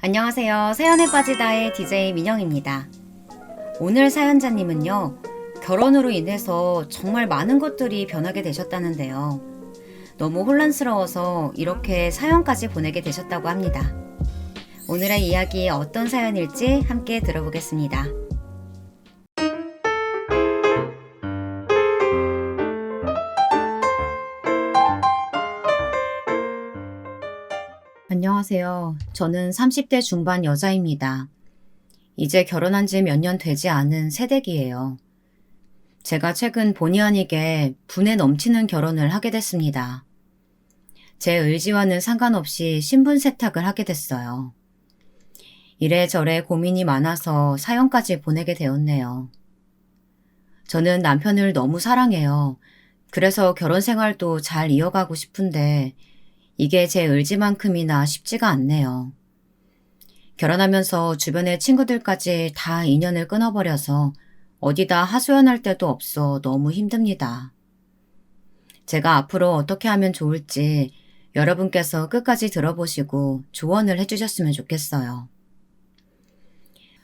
안녕하세요. 사연에 빠지다의 DJ 민영입니다. 오늘 사연자님은요, 결혼으로 인해서 정말 많은 것들이 변하게 되셨다는데요. 너무 혼란스러워서 이렇게 사연까지 보내게 되셨다고 합니다. 오늘의 이야기 어떤 사연일지 함께 들어보겠습니다. 안녕하세요. 저는 30대 중반 여자입니다. 이제 결혼한 지 몇 년 되지 않은 새댁이에요. 제가 최근 본의 아니게 분에 넘치는 결혼을 하게 됐습니다. 제 의지와는 상관없이 신분 세탁을 하게 됐어요. 이래저래 고민이 많아서 사연까지 보내게 되었네요. 저는 남편을 너무 사랑해요. 그래서 결혼 생활도 잘 이어가고 싶은데 이게 제 의지만큼이나 쉽지가 않네요. 결혼하면서 주변의 친구들까지 다 인연을 끊어버려서 어디다 하소연할 데도 없어 너무 힘듭니다. 제가 앞으로 어떻게 하면 좋을지 여러분께서 끝까지 들어보시고 조언을 해주셨으면 좋겠어요.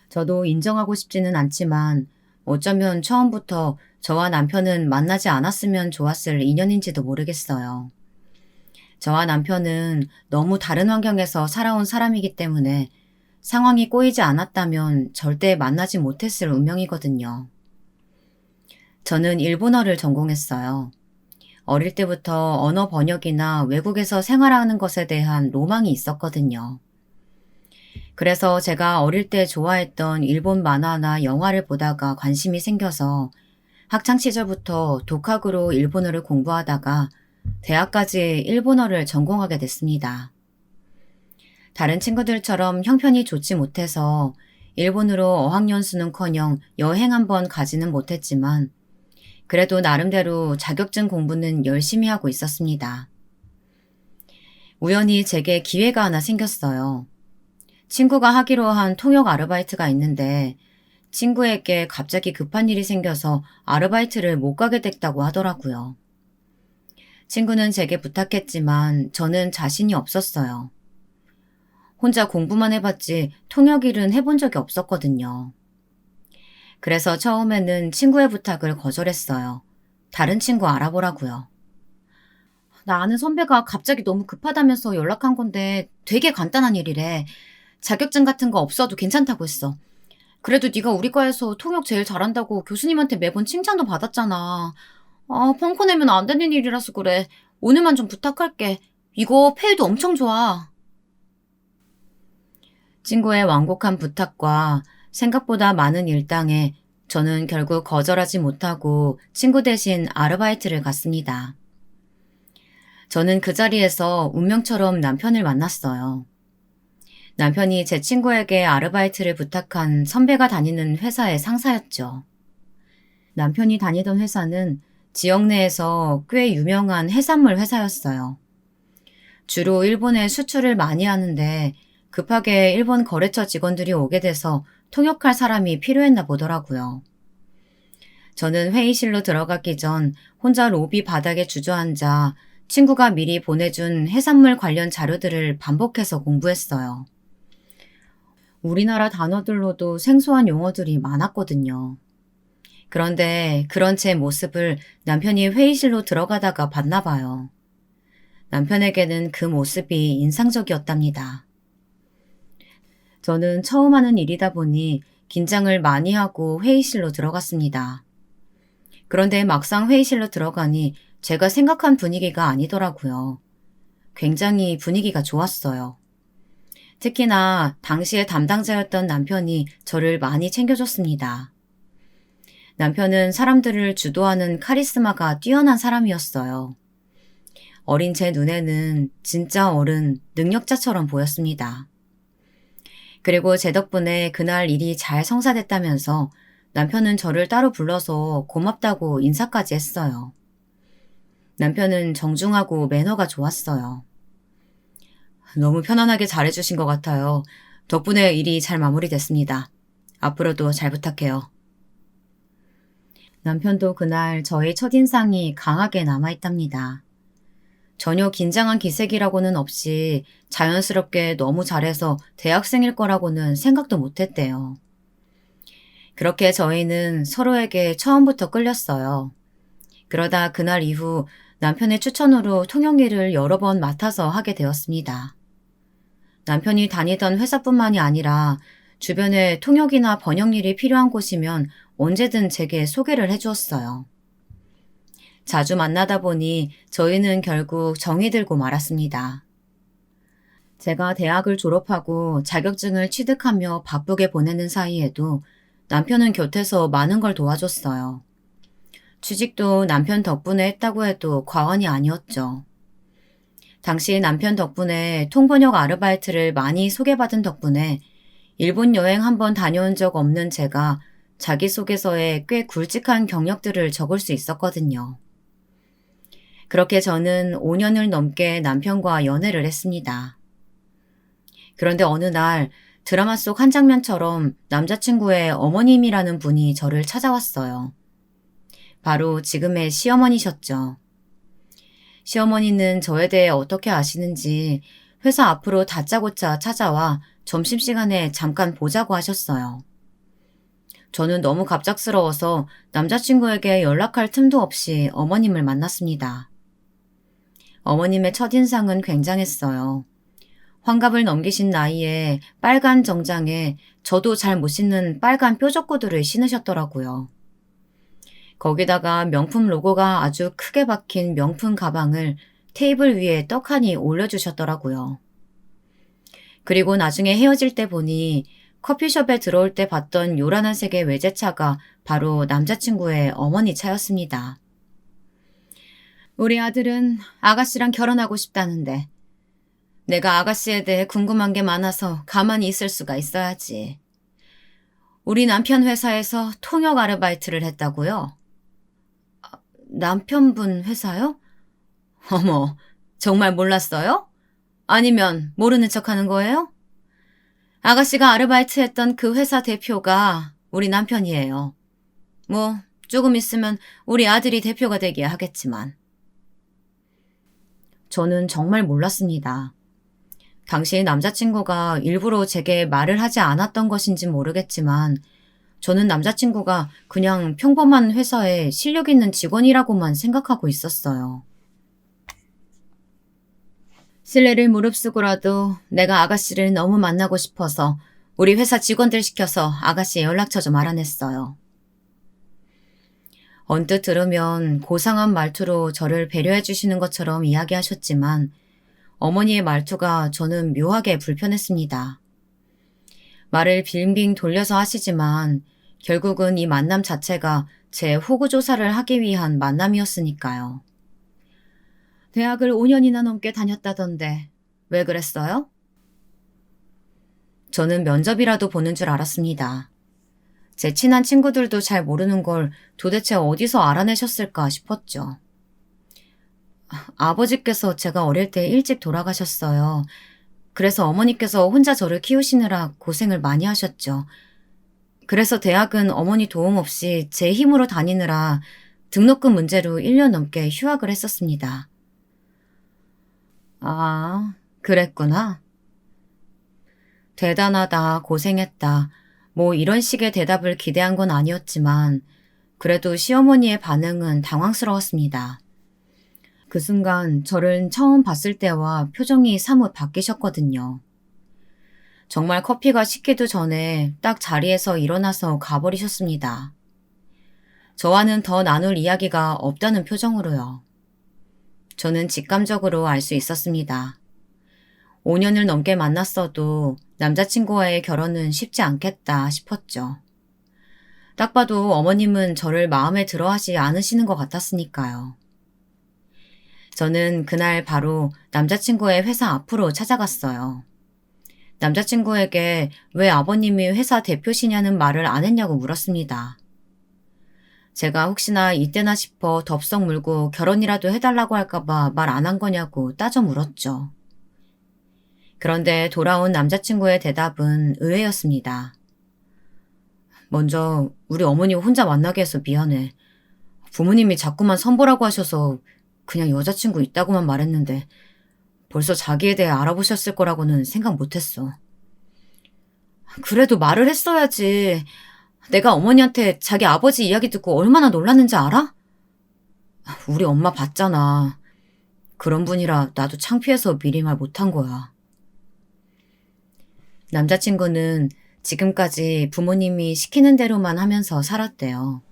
저도 인정하고 싶지는 않지만 어쩌면 처음부터 저와 남편은 만나지 않았으면 좋았을 인연인지도 모르겠어요. 저와 남편은 너무 다른 환경에서 살아온 사람이기 때문에 상황이 꼬이지 않았다면 절대 만나지 못했을 운명이거든요. 저는 일본어를 전공했어요. 어릴 때부터 언어 번역이나 외국에서 생활하는 것에 대한 로망이 있었거든요. 그래서 제가 어릴 때 좋아했던 일본 만화나 영화를 보다가 관심이 생겨서 학창 시절부터 독학으로 일본어를 공부하다가 대학까지 일본어를 전공하게 됐습니다. 다른 친구들처럼 형편이 좋지 못해서 일본으로 어학연수는커녕 여행 한번 가지는 못했지만 그래도 나름대로 자격증 공부는 열심히 하고 있었습니다. 우연히 제게 기회가 하나 생겼어요. 친구가 하기로 한 통역 아르바이트가 있는데 친구에게 갑자기 급한 일이 생겨서 아르바이트를 못 가게 됐다고 하더라고요. 친구는 제게 부탁했지만 저는 자신이 없었어요. 혼자 공부만 해봤지 통역 일은 해본 적이 없었거든요. 그래서 처음에는 친구의 부탁을 거절했어요. 다른 친구 알아보라고요. 나 아는 선배가 갑자기 너무 급하다면서 연락한 건데 되게 간단한 일이래. 자격증 같은 거 없어도 괜찮다고 했어. 그래도 네가 우리 과에서 통역 제일 잘한다고 교수님한테 매번 칭찬도 받았잖아. 펑크 내면 안 되는 일이라서 그래. 오늘만 좀 부탁할게. 이거 페이도 엄청 좋아. 친구의 완곡한 부탁과 생각보다 많은 일당에 저는 결국 거절하지 못하고 친구 대신 아르바이트를 갔습니다. 저는 그 자리에서 운명처럼 남편을 만났어요. 남편이 제 친구에게 아르바이트를 부탁한 선배가 다니는 회사의 상사였죠. 남편이 다니던 회사는 지역 내에서 꽤 유명한 해산물 회사였어요. 주로 일본에 수출을 많이 하는데 급하게 일본 거래처 직원들이 오게 돼서 통역할 사람이 필요했나 보더라고요. 저는 회의실로 들어가기 전 혼자 로비 바닥에 주저앉아 친구가 미리 보내준 해산물 관련 자료들을 반복해서 공부했어요. 우리나라 단어들로도 생소한 용어들이 많았거든요. 그런데 그런 제 모습을 남편이 회의실로 들어가다가 봤나 봐요. 남편에게는 그 모습이 인상적이었답니다. 저는 처음 하는 일이다 보니 긴장을 많이 하고 회의실로 들어갔습니다. 그런데 막상 회의실로 들어가니 제가 생각한 분위기가 아니더라고요. 굉장히 분위기가 좋았어요. 특히나 당시에 담당자였던 남편이 저를 많이 챙겨줬습니다. 남편은 사람들을 주도하는 카리스마가 뛰어난 사람이었어요. 어린 제 눈에는 진짜 어른, 능력자처럼 보였습니다. 그리고 제 덕분에 그날 일이 잘 성사됐다면서 남편은 저를 따로 불러서 고맙다고 인사까지 했어요. 남편은 정중하고 매너가 좋았어요. 너무 편안하게 잘해주신 것 같아요. 덕분에 일이 잘 마무리됐습니다. 앞으로도 잘 부탁해요. 남편도 그날 저의 첫인상이 강하게 남아있답니다. 전혀 긴장한 기색이라고는 없이 자연스럽게 너무 잘해서 대학생일 거라고는 생각도 못했대요. 그렇게 저희는 서로에게 처음부터 끌렸어요. 그러다 그날 이후 남편의 추천으로 통역일을 여러 번 맡아서 하게 되었습니다. 남편이 다니던 회사뿐만이 아니라 주변에 통역이나 번역일이 필요한 곳이면 언제든 제게 소개를 해주었어요. 자주 만나다 보니 저희는 결국 정이 들고 말았습니다. 제가 대학을 졸업하고 자격증을 취득하며 바쁘게 보내는 사이에도 남편은 곁에서 많은 걸 도와줬어요. 취직도 남편 덕분에 했다고 해도 과언이 아니었죠. 당시 남편 덕분에 통번역 아르바이트를 많이 소개받은 덕분에 일본 여행 한번 다녀온 적 없는 제가 자기소개서에 꽤 굵직한 경력들을 적을 수 있었거든요. 그렇게 저는 5년을 넘게 남편과 연애를 했습니다. 그런데 어느 날 드라마 속 한 장면처럼 남자친구의 어머님이라는 분이 저를 찾아왔어요. 바로 지금의 시어머니셨죠. 시어머니는 저에 대해 어떻게 아시는지 회사 앞으로 다짜고짜 찾아와 점심시간에 잠깐 보자고 하셨어요. 저는 너무 갑작스러워서 남자친구에게 연락할 틈도 없이 어머님을 만났습니다. 어머님의 첫인상은 굉장했어요. 환갑을 넘기신 나이에 빨간 정장에 저도 잘 못 신는 빨간 뾰족 구두를 신으셨더라고요. 거기다가 명품 로고가 아주 크게 박힌 명품 가방을 테이블 위에 떡하니 올려주셨더라고요. 그리고 나중에 헤어질 때 보니 커피숍에 들어올 때 봤던 요란한 색의 외제차가 바로 남자친구의 어머니 차였습니다. 우리 아들은 아가씨랑 결혼하고 싶다는데 내가 아가씨에 대해 궁금한 게 많아서 가만히 있을 수가 있어야지. 우리 남편 회사에서 통역 아르바이트를 했다고요? 남편분 회사요? 어머, 정말 몰랐어요? 아니면 모르는 척하는 거예요? 아가씨가 아르바이트 했던 그 회사 대표가 우리 남편이에요. 뭐 조금 있으면 우리 아들이 대표가 되기야 하겠지만. 저는 정말 몰랐습니다. 당시 남자친구가 일부러 제게 말을 하지 않았던 것인지 모르겠지만 저는 남자친구가 그냥 평범한 회사에 실력 있는 직원이라고만 생각하고 있었어요. 실례를 무릅쓰고라도 내가 아가씨를 너무 만나고 싶어서 우리 회사 직원들 시켜서 아가씨 연락처 좀 알아냈어요. 언뜻 들으면 고상한 말투로 저를 배려해 주시는 것처럼 이야기하셨지만 어머니의 말투가 저는 묘하게 불편했습니다. 말을 빙빙 돌려서 하시지만 결국은 이 만남 자체가 제 호구조사를 하기 위한 만남이었으니까요. 대학을 5년이나 넘게 다녔다던데 왜 그랬어요? 저는 면접이라도 보는 줄 알았습니다. 제 친한 친구들도 잘 모르는 걸 도대체 어디서 알아내셨을까 싶었죠. 아버지께서 제가 어릴 때 일찍 돌아가셨어요. 그래서 어머니께서 혼자 저를 키우시느라 고생을 많이 하셨죠. 그래서 대학은 어머니 도움 없이 제 힘으로 다니느라 등록금 문제로 1년 넘게 휴학을 했었습니다. 아, 그랬구나. 대단하다, 고생했다. 뭐 이런 식의 대답을 기대한 건 아니었지만 그래도 시어머니의 반응은 당황스러웠습니다. 그 순간 저를 처음 봤을 때와 표정이 사뭇 바뀌셨거든요. 정말 커피가 식기도 전에 딱 자리에서 일어나서 가버리셨습니다. 저와는 더 나눌 이야기가 없다는 표정으로요. 저는 직감적으로 알 수 있었습니다. 5년을 넘게 만났어도 남자친구와의 결혼은 쉽지 않겠다 싶었죠. 딱 봐도 어머님은 저를 마음에 들어 하지 않으시는 것 같았으니까요. 저는 그날 바로 남자친구의 회사 앞으로 찾아갔어요. 남자친구에게 왜 아버님이 회사 대표시냐는 말을 안 했냐고 물었습니다. 제가 혹시나 이때나 싶어 덥석 물고 결혼이라도 해달라고 할까봐 말 안 한 거냐고 따져 물었죠. 그런데 돌아온 남자친구의 대답은 의외였습니다. 먼저 우리 어머니 혼자 만나게 해서 미안해. 부모님이 자꾸만 선보라고 하셔서 그냥 여자친구 있다고만 말했는데 벌써 자기에 대해 알아보셨을 거라고는 생각 못했어. 그래도 말을 했어야지. 내가 어머니한테 자기 아버지 이야기 듣고 얼마나 놀랐는지 알아? 우리 엄마 봤잖아. 그런 분이라 나도 창피해서 미리 말 못한 거야. 남자친구는 지금까지 부모님이 시키는 대로만 하면서 살았대요.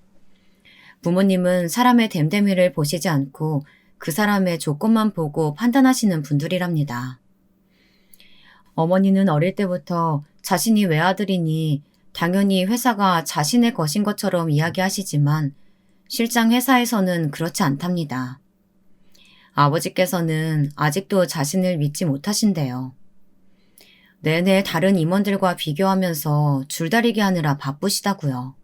부모님은 사람의 됨됨이를 보시지 않고 그 사람의 조건만 보고 판단하시는 분들이랍니다. 어머니는 어릴 때부터 자신이 외아들이니 당연히 회사가 자신의 것인 것처럼 이야기하시지만 실상 회사에서는 그렇지 않답니다. 아버지께서는 아직도 자신을 믿지 못하신대요. 내내 다른 임원들과 비교하면서 줄다리기 하느라 바쁘시다고요.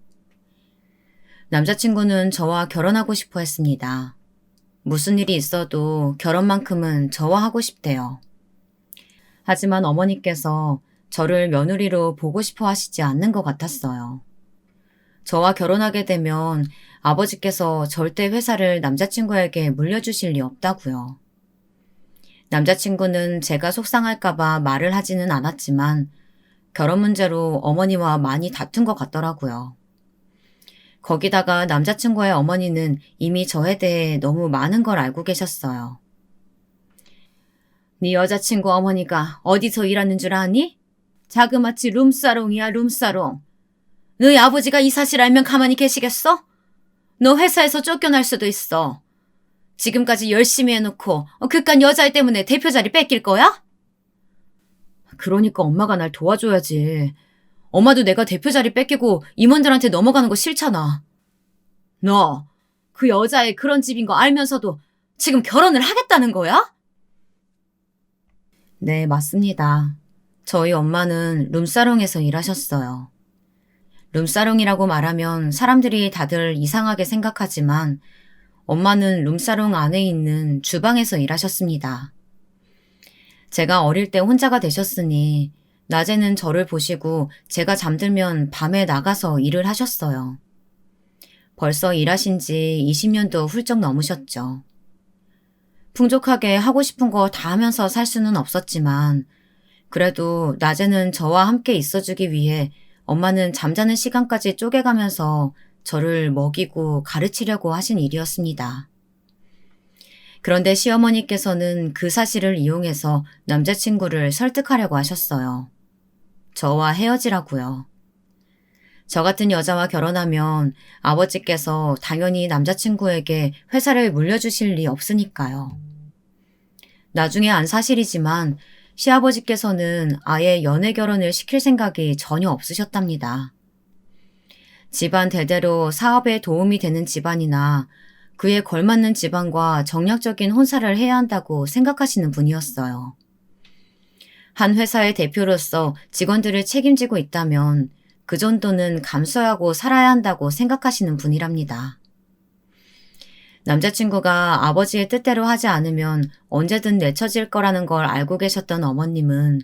남자친구는 저와 결혼하고 싶어 했습니다. 무슨 일이 있어도 결혼만큼은 저와 하고 싶대요. 하지만 어머니께서 저를 며느리로 보고 싶어 하시지 않는 것 같았어요. 저와 결혼하게 되면 아버지께서 절대 회사를 남자친구에게 물려주실 리 없다고요. 남자친구는 제가 속상할까봐 말을 하지는 않았지만 결혼 문제로 어머니와 많이 다툰 것 같더라고요. 거기다가 남자친구의 어머니는 이미 저에 대해 너무 많은 걸 알고 계셨어요. 네 여자친구 어머니가 어디서 일하는 줄 아니? 자그마치 룸사롱이야, 룸사롱. 너희 아버지가 이 사실 알면 가만히 계시겠어? 너 회사에서 쫓겨날 수도 있어. 지금까지 열심히 해놓고 그깟 여자애 때문에 대표 자리 뺏길 거야? 그러니까 엄마가 날 도와줘야지. 엄마도 내가 대표 자리 뺏기고 임원들한테 넘어가는 거 싫잖아. 너 그 여자애 그런 집인 거 알면서도 지금 결혼을 하겠다는 거야? 네, 맞습니다. 저희 엄마는 룸사롱에서 일하셨어요. 룸사롱이라고 말하면 사람들이 다들 이상하게 생각하지만 엄마는 룸사롱 안에 있는 주방에서 일하셨습니다. 제가 어릴 때 혼자가 되셨으니 낮에는 저를 보시고 제가 잠들면 밤에 나가서 일을 하셨어요. 벌써 일하신 지 20년도 훌쩍 넘으셨죠. 풍족하게 하고 싶은 거 다 하면서 살 수는 없었지만 그래도 낮에는 저와 함께 있어주기 위해 엄마는 잠자는 시간까지 쪼개가면서 저를 먹이고 가르치려고 하신 일이었습니다. 그런데 시어머니께서는 그 사실을 이용해서 남자친구를 설득하려고 하셨어요. 저와 헤어지라고요. 저 같은 여자와 결혼하면 아버지께서 당연히 남자친구에게 회사를 물려주실 리 없으니까요. 나중에 안 사실이지만 시아버지께서는 아예 연애 결혼을 시킬 생각이 전혀 없으셨답니다. 집안 대대로 사업에 도움이 되는 집안이나 그에 걸맞는 집안과 정략적인 혼사를 해야 한다고 생각하시는 분이었어요. 한 회사의 대표로서 직원들을 책임지고 있다면 그 정도는 감수하고 살아야 한다고 생각하시는 분이랍니다. 남자친구가 아버지의 뜻대로 하지 않으면 언제든 내쳐질 거라는 걸 알고 계셨던 어머님은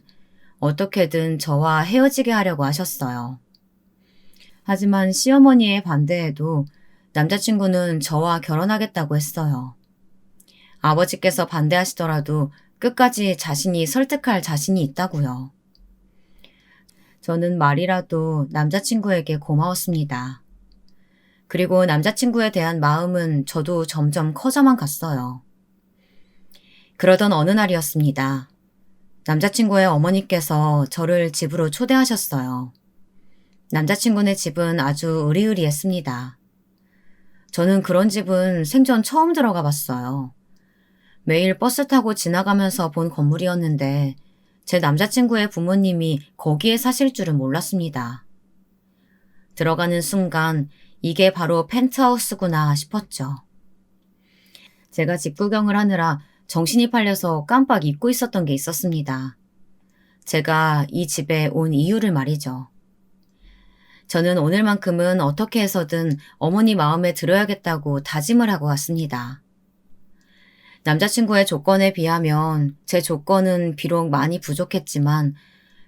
어떻게든 저와 헤어지게 하려고 하셨어요. 하지만 시어머니의 반대에도 남자친구는 저와 결혼하겠다고 했어요. 아버지께서 반대하시더라도 끝까지 자신이 설득할 자신이 있다고요. 저는 말이라도 남자친구에게 고마웠습니다. 그리고 남자친구에 대한 마음은 저도 점점 커져만 갔어요. 그러던 어느 날이었습니다. 남자친구의 어머니께서 저를 집으로 초대하셨어요. 남자친구네 집은 아주 으리으리했습니다. 저는 그런 집은 생전 처음 들어가 봤어요. 매일 버스 타고 지나가면서 본 건물이었는데 제 남자친구의 부모님이 거기에 사실 줄은 몰랐습니다. 들어가는 순간 이게 바로 펜트하우스구나 싶었죠. 제가 집 구경을 하느라 정신이 팔려서 깜빡 잊고 있었던 게 있었습니다. 제가 이 집에 온 이유를 말이죠. 저는 오늘만큼은 어떻게 해서든 어머니 마음에 들어야겠다고 다짐을 하고 왔습니다. 남자친구의 조건에 비하면 제 조건은 비록 많이 부족했지만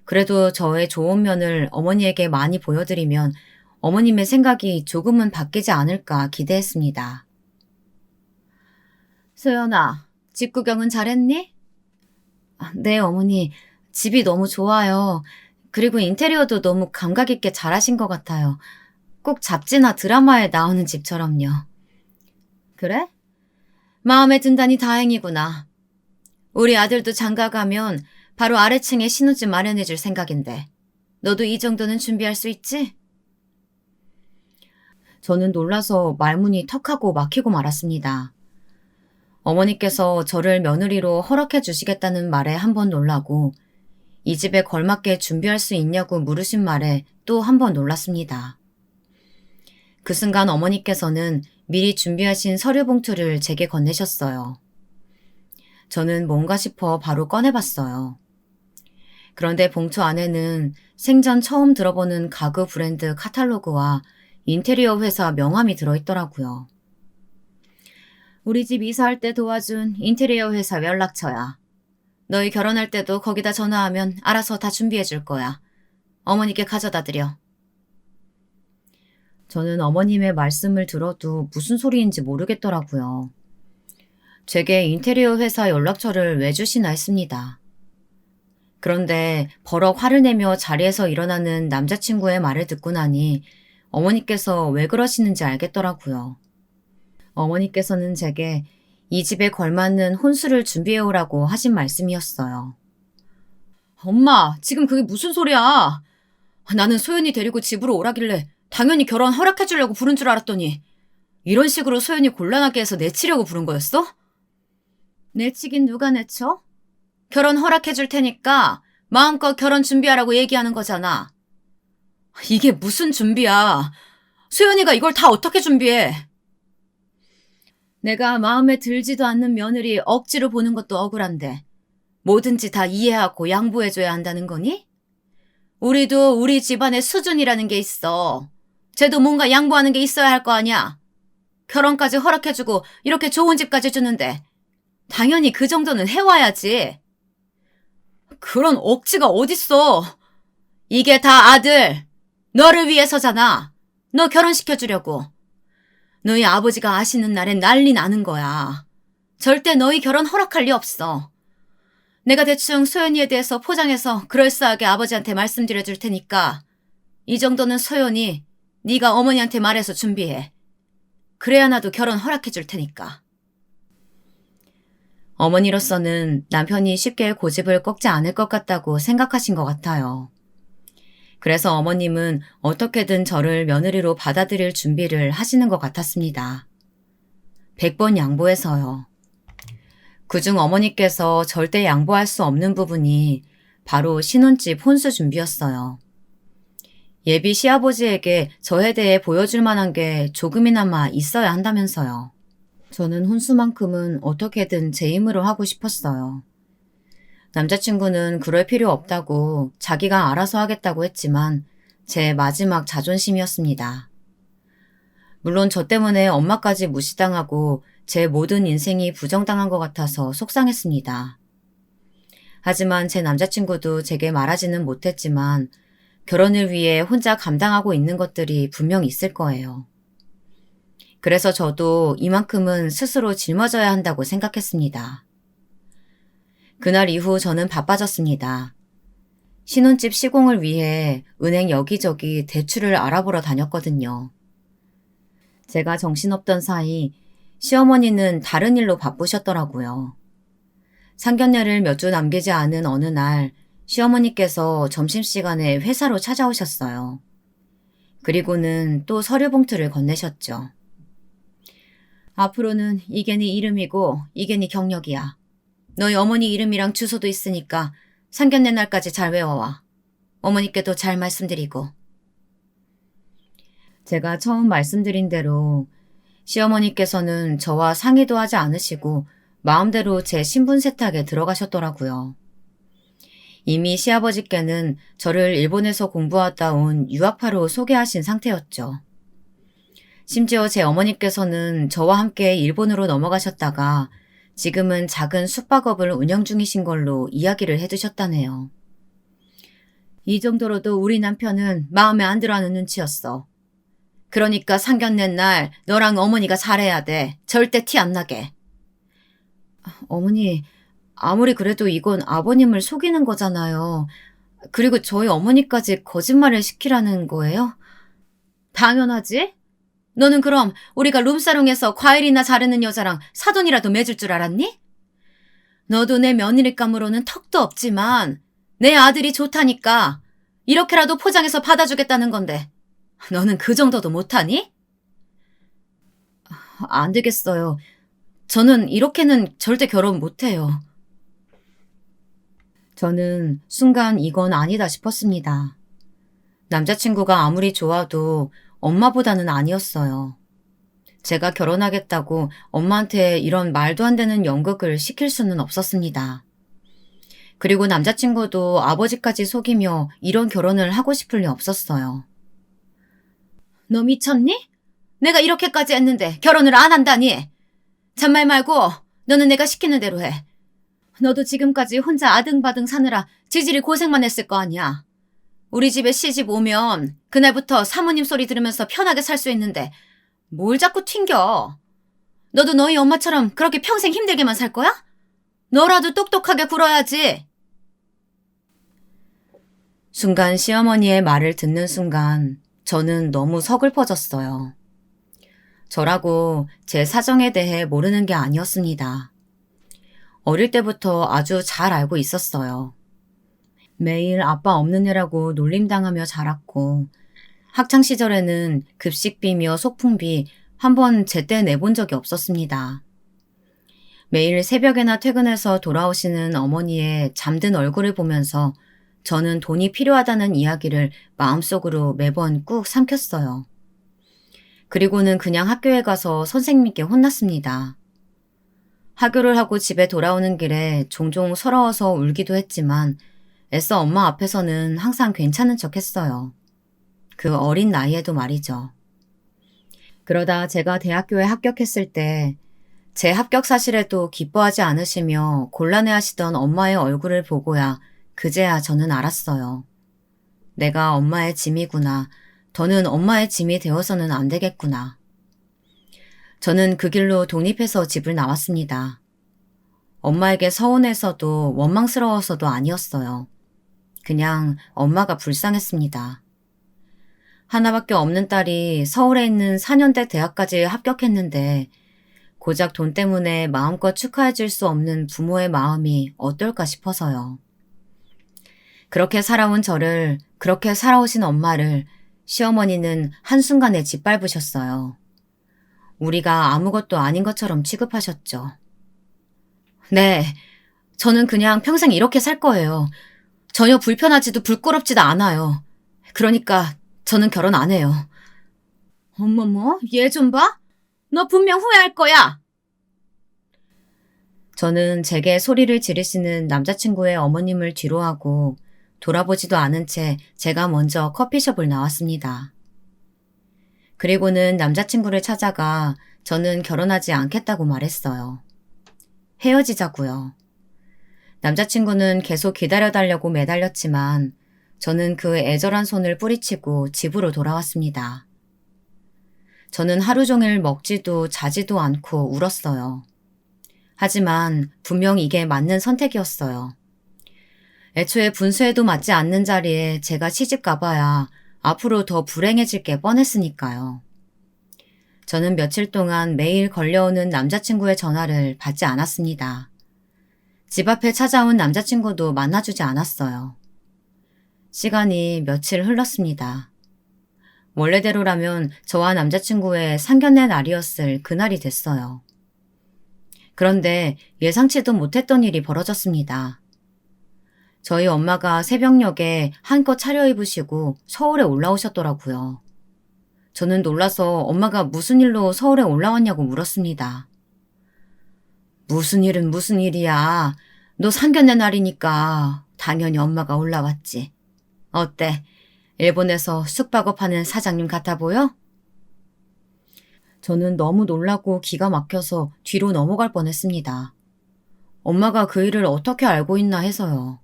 그래도 저의 좋은 면을 어머니에게 많이 보여드리면 어머님의 생각이 조금은 바뀌지 않을까 기대했습니다. 소연아, 집 구경은 잘했니? 네, 어머니. 집이 너무 좋아요. 그리고 인테리어도 너무 감각 있게 잘하신 것 같아요. 꼭 잡지나 드라마에 나오는 집처럼요. 그래? 마음에 든다니 다행이구나. 우리 아들도 장가 가면 바로 아래층에 신혼집 마련해 줄 생각인데. 너도 이 정도는 준비할 수 있지? 저는 놀라서 말문이 턱하고 막히고 말았습니다. 어머니께서 저를 며느리로 허락해 주시겠다는 말에 한 번 놀라고 이 집에 걸맞게 준비할 수 있냐고 물으신 말에 또 한 번 놀랐습니다. 그 순간 어머니께서는 미리 준비하신 서류 봉투를 제게 건네셨어요. 저는 뭔가 싶어 바로 꺼내봤어요. 그런데 봉투 안에는 생전 처음 들어보는 가구 브랜드 카탈로그와 인테리어 회사 명함이 들어있더라고요. 우리 집 이사할 때 도와준 인테리어 회사 연락처야. 너희 결혼할 때도 거기다 전화하면 알아서 다 준비해 줄 거야. 어머니께 가져다 드려. 저는 어머님의 말씀을 들어도 무슨 소리인지 모르겠더라고요. 제게 인테리어 회사 연락처를 왜 주시나 했습니다. 그런데 버럭 화를 내며 자리에서 일어나는 남자친구의 말을 듣고 나니 어머니께서 왜 그러시는지 알겠더라고요. 어머니께서는 제게 이 집에 걸맞는 혼수를 준비해오라고 하신 말씀이었어요. 엄마, 지금 그게 무슨 소리야? 나는 소연이 데리고 집으로 오라길래 당연히 결혼 허락해주려고 부른 줄 알았더니 이런 식으로 소연이 곤란하게 해서 내치려고 부른 거였어? 내치긴 누가 내쳐? 결혼 허락해줄 테니까 마음껏 결혼 준비하라고 얘기하는 거잖아. 이게 무슨 준비야? 소연이가 이걸 다 어떻게 준비해? 내가 마음에 들지도 않는 며느리 억지로 보는 것도 억울한데 뭐든지 다 이해하고 양보해줘야 한다는 거니? 우리도 우리 집안의 수준이라는 게 있어. 쟤도 뭔가 양보하는 게 있어야 할 거 아니야. 결혼까지 허락해주고 이렇게 좋은 집까지 주는데 당연히 그 정도는 해와야지. 그런 억지가 어딨어. 이게 다 아들, 너를 위해서잖아. 너 결혼시켜주려고. 너희 아버지가 아시는 날엔 난리 나는 거야. 절대 너희 결혼 허락할 리 없어. 내가 대충 소연이에 대해서 포장해서 그럴싸하게 아버지한테 말씀드려 줄 테니까 이 정도는 소연이 네가 어머니한테 말해서 준비해. 그래야 나도 결혼 허락해 줄 테니까. 어머니로서는 남편이 쉽게 고집을 꺾지 않을 것 같다고 생각하신 것 같아요. 그래서 어머님은 어떻게든 저를 며느리로 받아들일 준비를 하시는 것 같았습니다. 100번 양보해서요. 그중 어머니께서 절대 양보할 수 없는 부분이 바로 신혼집 혼수 준비였어요. 예비 시아버지에게 저에 대해 보여줄 만한 게 조금이나마 있어야 한다면서요. 저는 혼수만큼은 어떻게든 제 힘으로 하고 싶었어요. 남자친구는 그럴 필요 없다고 자기가 알아서 하겠다고 했지만 제 마지막 자존심이었습니다. 물론 저 때문에 엄마까지 무시당하고 제 모든 인생이 부정당한 것 같아서 속상했습니다. 하지만 제 남자친구도 제게 말하지는 못했지만 결혼을 위해 혼자 감당하고 있는 것들이 분명 있을 거예요. 그래서 저도 이만큼은 스스로 짊어져야 한다고 생각했습니다. 그날 이후 저는 바빠졌습니다. 신혼집 시공을 위해 은행 여기저기 대출을 알아보러 다녔거든요. 제가 정신없던 사이 시어머니는 다른 일로 바쁘셨더라고요. 상견례를 몇 주 남기지 않은 어느 날 시어머니께서 점심시간에 회사로 찾아오셨어요. 그리고는 또 서류 봉투를 건네셨죠. 앞으로는 이게 네 이름이고 이게 네 경력이야. 너희 어머니 이름이랑 주소도 있으니까 상견례 날까지 잘 외워와. 어머니께도 잘 말씀드리고. 제가 처음 말씀드린 대로 시어머니께서는 저와 상의도 하지 않으시고 마음대로 제 신분 세탁에 들어가셨더라고요. 이미 시아버지께는 저를 일본에서 공부하다 온 유학파로 소개하신 상태였죠. 심지어 제 어머니께서는 저와 함께 일본으로 넘어가셨다가 지금은 작은 숙박업을 운영 중이신 걸로 이야기를 해두셨다네요. 이 정도로도 우리 남편은 마음에 안 들어하는 눈치였어. 그러니까 상견례 날 너랑 어머니가 잘해야 돼. 절대 티 안 나게. 어머니, 아무리 그래도 이건 아버님을 속이는 거잖아요. 그리고 저희 어머니까지 거짓말을 시키라는 거예요? 당연하지. 너는 그럼 우리가 룸사롱에서 과일이나 자르는 여자랑 사돈이라도 맺을 줄 알았니? 너도 내 며느리감으로는 턱도 없지만 내 아들이 좋다니까 이렇게라도 포장해서 받아주겠다는 건데 너는 그 정도도 못하니? 안 되겠어요. 저는 이렇게는 절대 결혼 못해요. 저는 순간 이건 아니다 싶었습니다. 남자친구가 아무리 좋아도 엄마보다는 아니었어요. 제가 결혼하겠다고 엄마한테 이런 말도 안 되는 연극을 시킬 수는 없었습니다. 그리고 남자친구도 아버지까지 속이며 이런 결혼을 하고 싶을 리 없었어요. 너 미쳤니? 내가 이렇게까지 했는데 결혼을 안 한다니? 잔말 말고 너는 내가 시키는 대로 해. 너도 지금까지 혼자 아등바등 사느라 지질이 고생만 했을 거 아니야. 우리 집에 시집 오면 그날부터 사모님 소리 들으면서 편하게 살 수 있는데 뭘 자꾸 튕겨. 너도 너희 엄마처럼 그렇게 평생 힘들게만 살 거야? 너라도 똑똑하게 굴어야지. 순간 시어머니의 말을 듣는 순간 저는 너무 서글퍼졌어요. 저라고 제 사정에 대해 모르는 게 아니었습니다. 어릴 때부터 아주 잘 알고 있었어요. 매일 아빠 없는 애라고 놀림당하며 자랐고 학창시절에는 급식비며 소풍비 한 번 제때 내본 적이 없었습니다. 매일 새벽에나 퇴근해서 돌아오시는 어머니의 잠든 얼굴을 보면서 저는 돈이 필요하다는 이야기를 마음속으로 매번 꾹 삼켰어요. 그리고는 그냥 학교에 가서 선생님께 혼났습니다. 학교를 하고 집에 돌아오는 길에 종종 서러워서 울기도 했지만 애써 엄마 앞에서는 항상 괜찮은 척 했어요. 그 어린 나이에도 말이죠. 그러다 제가 대학교에 합격했을 때 제 합격 사실에도 기뻐하지 않으시며 곤란해하시던 엄마의 얼굴을 보고야 그제야 저는 알았어요. 내가 엄마의 짐이구나. 더는 엄마의 짐이 되어서는 안 되겠구나. 저는 그 길로 독립해서 집을 나왔습니다. 엄마에게 서운해서도 원망스러워서도 아니었어요. 그냥 엄마가 불쌍했습니다. 하나밖에 없는 딸이 서울에 있는 4년대 대학까지 합격했는데 고작 돈 때문에 마음껏 축하해줄 수 없는 부모의 마음이 어떨까 싶어서요. 그렇게 살아온 저를, 그렇게 살아오신 엄마를 시어머니는 한순간에 짓밟으셨어요. 우리가 아무것도 아닌 것처럼 취급하셨죠. 네, 저는 그냥 평생 이렇게 살 거예요. 전혀 불편하지도 부끄럽지도 않아요. 그러니까 저는 결혼 안 해요. 어머머, 얘 좀 봐. 너 분명 후회할 거야. 저는 제게 소리를 지르시는 남자친구의 어머님을 뒤로하고 돌아보지도 않은 채 제가 먼저 커피숍을 나왔습니다. 그리고는 남자친구를 찾아가 저는 결혼하지 않겠다고 말했어요. 헤어지자고요. 남자친구는 계속 기다려달라고 매달렸지만 저는 그 애절한 손을 뿌리치고 집으로 돌아왔습니다. 저는 하루 종일 먹지도 자지도 않고 울었어요. 하지만 분명 이게 맞는 선택이었어요. 애초에 분수에도 맞지 않는 자리에 제가 시집 가봐야 앞으로 더 불행해질 게 뻔했으니까요. 저는 며칠 동안 매일 걸려오는 남자친구의 전화를 받지 않았습니다. 집 앞에 찾아온 남자친구도 만나주지 않았어요. 시간이 며칠 흘렀습니다. 원래대로라면 저와 남자친구의 상견례 날이었을 그날이 됐어요. 그런데 예상치도 못했던 일이 벌어졌습니다. 저희 엄마가 새벽녘에 한껏 차려입으시고 서울에 올라오셨더라고요. 저는 놀라서 엄마가 무슨 일로 서울에 올라왔냐고 물었습니다. 무슨 일은 무슨 일이야. 너 상견례 날이니까 당연히 엄마가 올라왔지. 어때? 일본에서 숙박업하는 사장님 같아 보여? 저는 너무 놀라고 기가 막혀서 뒤로 넘어갈 뻔했습니다. 엄마가 그 일을 어떻게 알고 있나 해서요.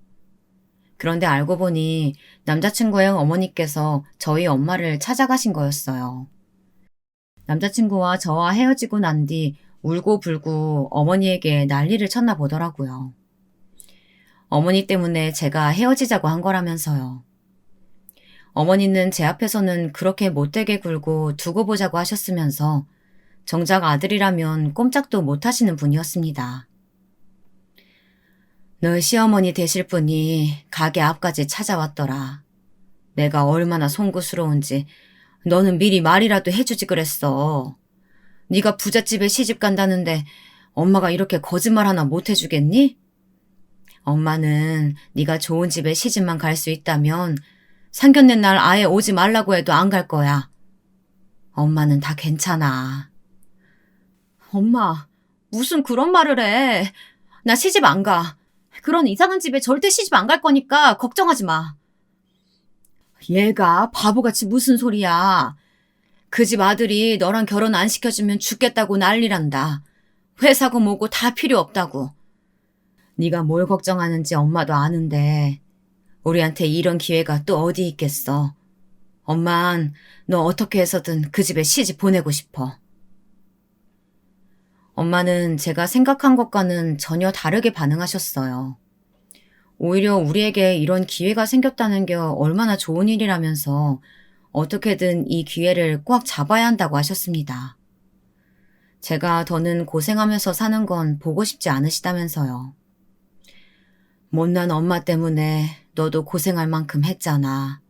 그런데 알고 보니 남자친구의 어머니께서 저희 엄마를 찾아가신 거였어요. 남자친구와 저와 헤어지고 난 뒤 울고불고 어머니에게 난리를 쳤나 보더라고요. 어머니 때문에 제가 헤어지자고 한 거라면서요. 어머니는 제 앞에서는 그렇게 못되게 굴고 두고 보자고 하셨으면서 정작 아들이라면 꼼짝도 못 하시는 분이었습니다. 너 시어머니 되실 분이 가게 앞까지 찾아왔더라. 내가 얼마나 송구스러운지 너는 미리 말이라도 해주지 그랬어. 네가 부잣집에 시집 간다는데 엄마가 이렇게 거짓말 하나 못 해주겠니? 엄마는 네가 좋은 집에 시집만 갈 수 있다면 상견례 날 아예 오지 말라고 해도 안 갈 거야. 엄마는 다 괜찮아. 엄마, 무슨 그런 말을 해. 나 시집 안 가. 그런 이상한 집에 절대 시집 안 갈 거니까 걱정하지 마. 얘가 바보같이 무슨 소리야. 그 집 아들이 너랑 결혼 안 시켜주면 죽겠다고 난리란다. 회사고 뭐고 다 필요 없다고. 네가 뭘 걱정하는지 엄마도 아는데 우리한테 이런 기회가 또 어디 있겠어. 엄만 너 어떻게 해서든 그 집에 시집 보내고 싶어. 엄마는 제가 생각한 것과는 전혀 다르게 반응하셨어요. 오히려 우리에게 이런 기회가 생겼다는 게 얼마나 좋은 일이라면서 어떻게든 이 기회를 꽉 잡아야 한다고 하셨습니다. 제가 더는 고생하면서 사는 건 보고 싶지 않으시다면서요. 못난 엄마 때문에 너도 고생할 만큼 했잖아.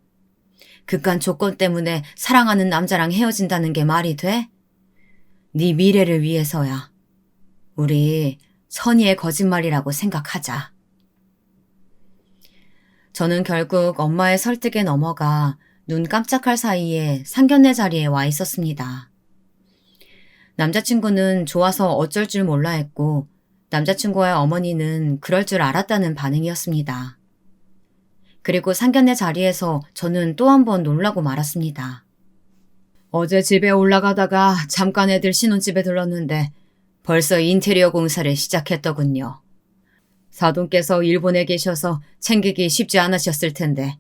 그깟 조건 때문에 사랑하는 남자랑 헤어진다는 게 말이 돼? 네 미래를 위해서야. 우리 선의의 거짓말이라고 생각하자. 저는 결국 엄마의 설득에 넘어가 눈 깜짝할 사이에 상견례 자리에 와 있었습니다. 남자친구는 좋아서 어쩔 줄 몰라 했고 남자친구의 어머니는 그럴 줄 알았다는 반응이었습니다. 그리고 상견례 자리에서 저는 또 한 번 놀라고 말았습니다. 어제 집에 올라가다가 잠깐 애들 신혼집에 들렀는데 벌써 인테리어 공사를 시작했더군요. 사돈께서 일본에 계셔서 챙기기 쉽지 않으셨을 텐데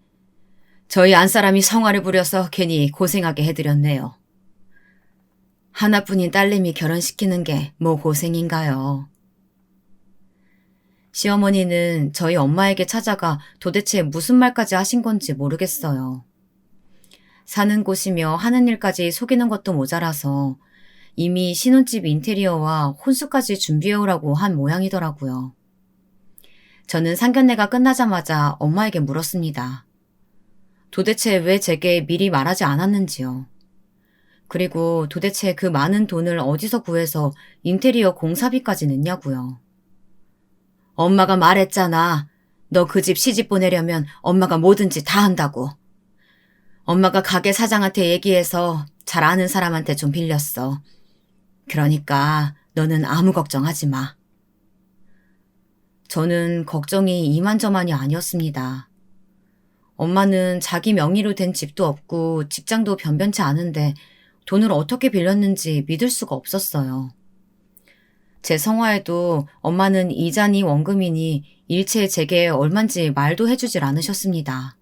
저희 안사람이 성화를 부려서 괜히 고생하게 해드렸네요. 하나뿐인 딸내미 결혼시키는 게 뭐 고생인가요? 시어머니는 저희 엄마에게 찾아가 도대체 무슨 말까지 하신 건지 모르겠어요. 사는 곳이며 하는 일까지 속이는 것도 모자라서 이미 신혼집 인테리어와 혼수까지 준비해오라고 한 모양이더라고요. 저는 상견례가 끝나자마자 엄마에게 물었습니다. 도대체 왜 제게 미리 말하지 않았는지요. 그리고 도대체 그 많은 돈을 어디서 구해서 인테리어 공사비까지 냈냐고요. 엄마가 말했잖아. 너 그 집 시집 보내려면 엄마가 뭐든지 다 한다고. 엄마가 가게 사장한테 얘기해서 잘 아는 사람한테 좀 빌렸어. 그러니까 너는 아무 걱정하지 마. 저는 걱정이 이만저만이 아니었습니다. 엄마는 자기 명의로 된 집도 없고 직장도 변변치 않은데 돈을 어떻게 빌렸는지 믿을 수가 없었어요. 제 성화에도 엄마는 이자니 원금이니 일체 제게 얼만지 말도 해주질 않으셨습니다.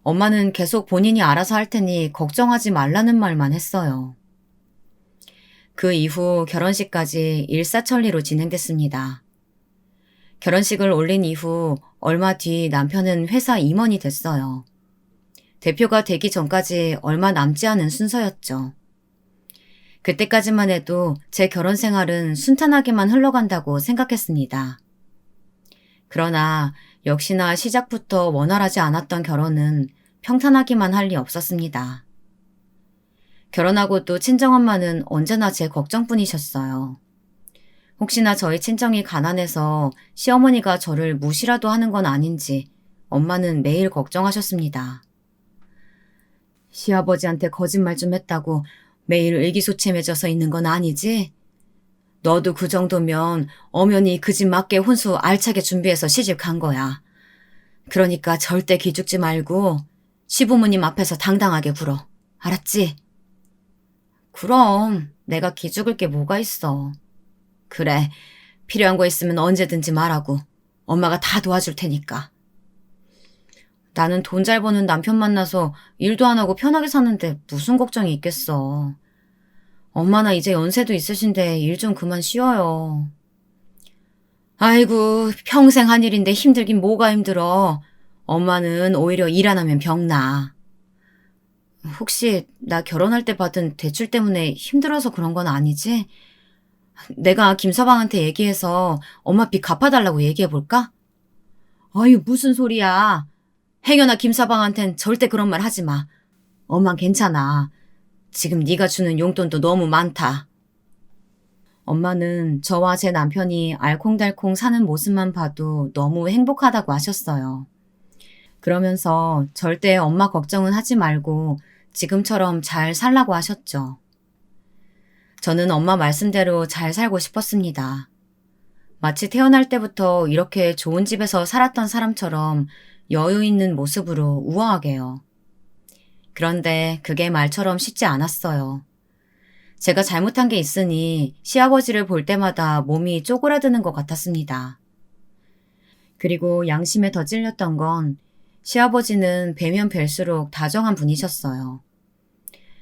엄마는 계속 본인이 알아서 할 테니 걱정하지 말라는 말만 했어요. 그 이후 결혼식까지 일사천리로 진행됐습니다. 결혼식을 올린 이후 얼마 뒤 남편은 회사 임원이 됐어요. 대표가 되기 전까지 얼마 남지 않은 순서였죠. 그때까지만 해도 제 결혼 생활은 순탄하게만 흘러간다고 생각했습니다. 그러나 역시나 시작부터 원활하지 않았던 결혼은 평탄하기만 할 리 없었습니다. 결혼하고도 친정엄마는 언제나 제 걱정뿐이셨어요. 혹시나 저희 친정이 가난해서 시어머니가 저를 무시라도 하는 건 아닌지 엄마는 매일 걱정하셨습니다. 시아버지한테 거짓말 좀 했다고 매일 의기소침해져서 있는 건 아니지? 너도 그 정도면 엄연히 그 집 맞게 혼수 알차게 준비해서 시집 간 거야. 그러니까 절대 기죽지 말고 시부모님 앞에서 당당하게 굴어. 알았지? 그럼 내가 기죽을 게 뭐가 있어. 그래, 필요한 거 있으면 언제든지 말하고 엄마가 다 도와줄 테니까. 나는 돈 잘 버는 남편 만나서 일도 안 하고 편하게 사는데 무슨 걱정이 있겠어. 엄마나 이제 연세도 있으신데 일 좀 그만 쉬어요. 아이고, 평생 한 일인데 힘들긴 뭐가 힘들어. 엄마는 오히려 일 안 하면 병나. 혹시 나 결혼할 때 받은 대출 때문에 힘들어서 그런 건 아니지? 내가 김서방한테 얘기해서 엄마 빚 갚아달라고 얘기해볼까? 아유, 무슨 소리야. 행여나 김서방한텐 절대 그런 말 하지 마. 엄만 괜찮아. 지금 네가 주는 용돈도 너무 많다. 엄마는 저와 제 남편이 알콩달콩 사는 모습만 봐도 너무 행복하다고 하셨어요. 그러면서 절대 엄마 걱정은 하지 말고 지금처럼 잘 살라고 하셨죠. 저는 엄마 말씀대로 잘 살고 싶었습니다. 마치 태어날 때부터 이렇게 좋은 집에서 살았던 사람처럼 여유 있는 모습으로 우아하게요. 그런데 그게 말처럼 쉽지 않았어요. 제가 잘못한 게 있으니 시아버지를 볼 때마다 몸이 쪼그라드는 것 같았습니다. 그리고 양심에 더 찔렸던 건 시아버지는 뵈면 뵐수록 다정한 분이셨어요.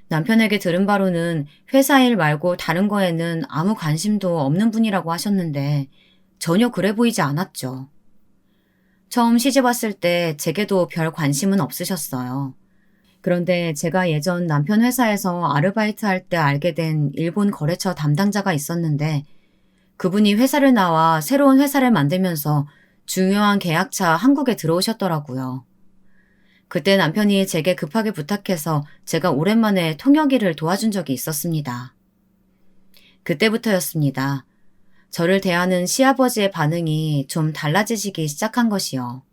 남편에게 들은 바로는 회사 일 말고 다른 거에는 아무 관심도 없는 분이라고 하셨는데 전혀 그래 보이지 않았죠. 처음 시집 왔을 때 제게도 별 관심은 없으셨어요. 그런데 제가 예전 남편 회사에서 아르바이트 할 때 알게 된 일본 거래처 담당자가 있었는데 그분이 회사를 나와 새로운 회사를 만들면서 중요한 계약차 한국에 들어오셨더라고요. 그때 남편이 제게 급하게 부탁해서 제가 오랜만에 통역 일을 도와준 적이 있었습니다. 그때부터였습니다. 저를 대하는 시아버지의 반응이 좀 달라지시기 시작한 것이요.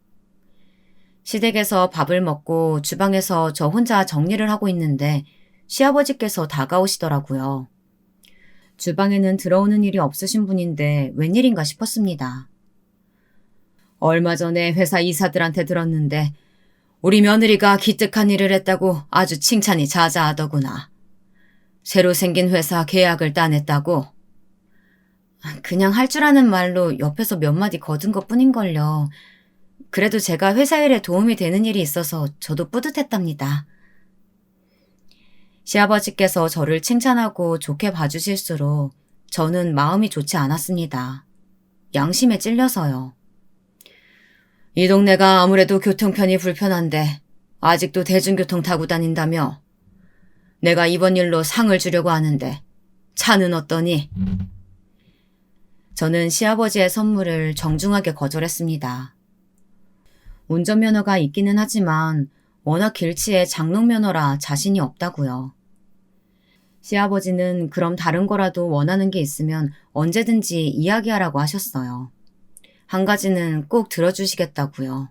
시댁에서 밥을 먹고 주방에서 저 혼자 정리를 하고 있는데 시아버지께서 다가오시더라고요. 주방에는 들어오는 일이 없으신 분인데 웬일인가 싶었습니다. 얼마 전에 회사 이사들한테 들었는데 우리 며느리가 기특한 일을 했다고 아주 칭찬이 자자하더구나. 새로 생긴 회사 계약을 따냈다고. 그냥 할 줄 아는 말로 옆에서 몇 마디 거둔 것뿐인걸요. 그래도 제가 회사 일에 도움이 되는 일이 있어서 저도 뿌듯했답니다. 시아버지께서 저를 칭찬하고 좋게 봐주실수록 저는 마음이 좋지 않았습니다. 양심에 찔려서요. 이 동네가 아무래도 교통편이 불편한데 아직도 대중교통 타고 다닌다며? 내가 이번 일로 상을 주려고 하는데 차는 어떠니? 저는 시아버지의 선물을 정중하게 거절했습니다. 운전면허가 있기는 하지만 워낙 길치에 장롱면허라 자신이 없다고요. 시아버지는 그럼 다른 거라도 원하는 게 있으면 언제든지 이야기하라고 하셨어요. 한 가지는 꼭 들어주시겠다고요.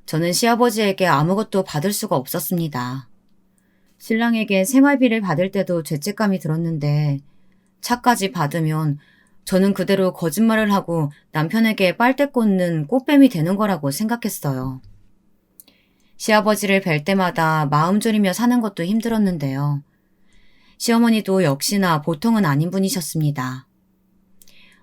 저는 시아버지에게 아무것도 받을 수가 없었습니다. 신랑에게 생활비를 받을 때도 죄책감이 들었는데 차까지 받으면 저는 그대로 거짓말을 하고 남편에게 빨대 꽂는 꽃뱀이 되는 거라고 생각했어요. 시아버지를 뵐 때마다 마음 졸이며 사는 것도 힘들었는데요. 시어머니도 역시나 보통은 아닌 분이셨습니다.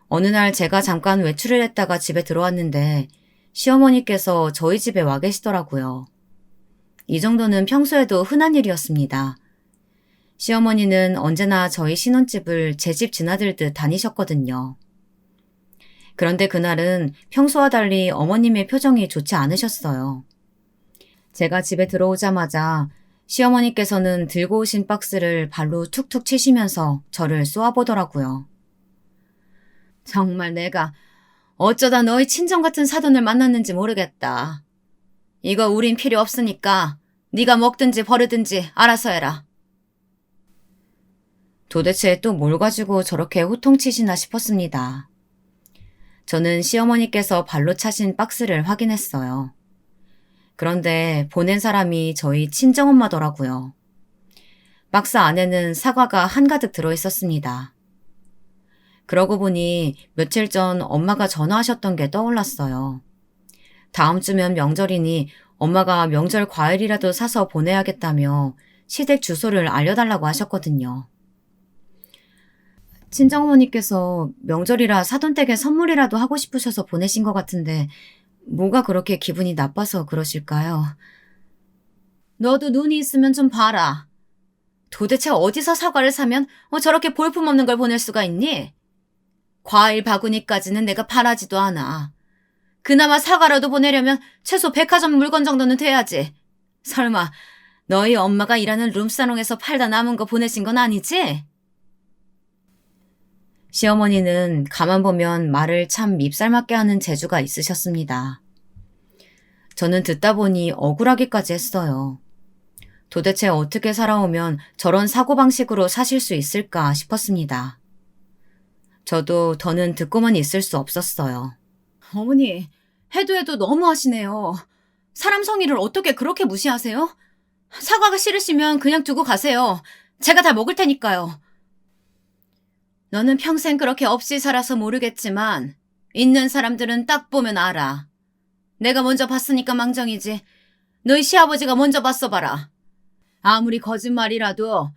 어느 날 제가 잠깐 외출을 했다가 집에 들어왔는데 시어머니께서 저희 집에 와 계시더라고요. 이 정도는 평소에도 흔한 일이었습니다. 시어머니는 언제나 저희 신혼집을 제 집 지나들듯 다니셨거든요. 그런데 그날은 평소와 달리 어머님의 표정이 좋지 않으셨어요. 제가 집에 들어오자마자 시어머니께서는 들고 오신 박스를 발로 툭툭 치시면서 저를 쏘아보더라고요. 정말 내가 어쩌다 너희 친정 같은 사돈을 만났는지 모르겠다. 이거 우린 필요 없으니까 네가 먹든지 버리든지 알아서 해라. 도대체 또 뭘 가지고 저렇게 호통치시나 싶었습니다. 저는 시어머니께서 발로 차신 박스를 확인했어요. 그런데 보낸 사람이 저희 친정엄마더라고요. 박스 안에는 사과가 한가득 들어있었습니다. 그러고 보니 며칠 전 엄마가 전화하셨던 게 떠올랐어요. 다음 주면 명절이니 엄마가 명절 과일이라도 사서 보내야겠다며 시댁 주소를 알려달라고 하셨거든요. 친정어머니께서 명절이라 사돈댁에 선물이라도 하고 싶으셔서 보내신 것 같은데 뭐가 그렇게 기분이 나빠서 그러실까요? 너도 눈이 있으면 좀 봐라. 도대체 어디서 사과를 사면 저렇게 볼품없는 걸 보낼 수가 있니? 과일 바구니까지는 내가 바라지도 않아. 그나마 사과라도 보내려면 최소 백화점 물건 정도는 돼야지. 설마 너희 엄마가 일하는 룸사롱에서 팔다 남은 거 보내신 건 아니지? 시어머니는 가만 보면 말을 참 밉살맞게 하는 재주가 있으셨습니다. 저는 듣다 보니 억울하기까지 했어요. 도대체 어떻게 살아오면 저런 사고방식으로 사실 수 있을까 싶었습니다. 저도 더는 듣고만 있을 수 없었어요. 어머니, 해도 너무 하시네요. 사람 성의를 어떻게 그렇게 무시하세요? 사과가 싫으시면 그냥 두고 가세요. 제가 다 먹을 테니까요. 너는 평생 그렇게 없이 살아서 모르겠지만 있는 사람들은 딱 보면 알아. 내가 먼저 봤으니까 망정이지. 너희 시아버지가 먼저 봤어 봐라. 아무리 거짓말이라도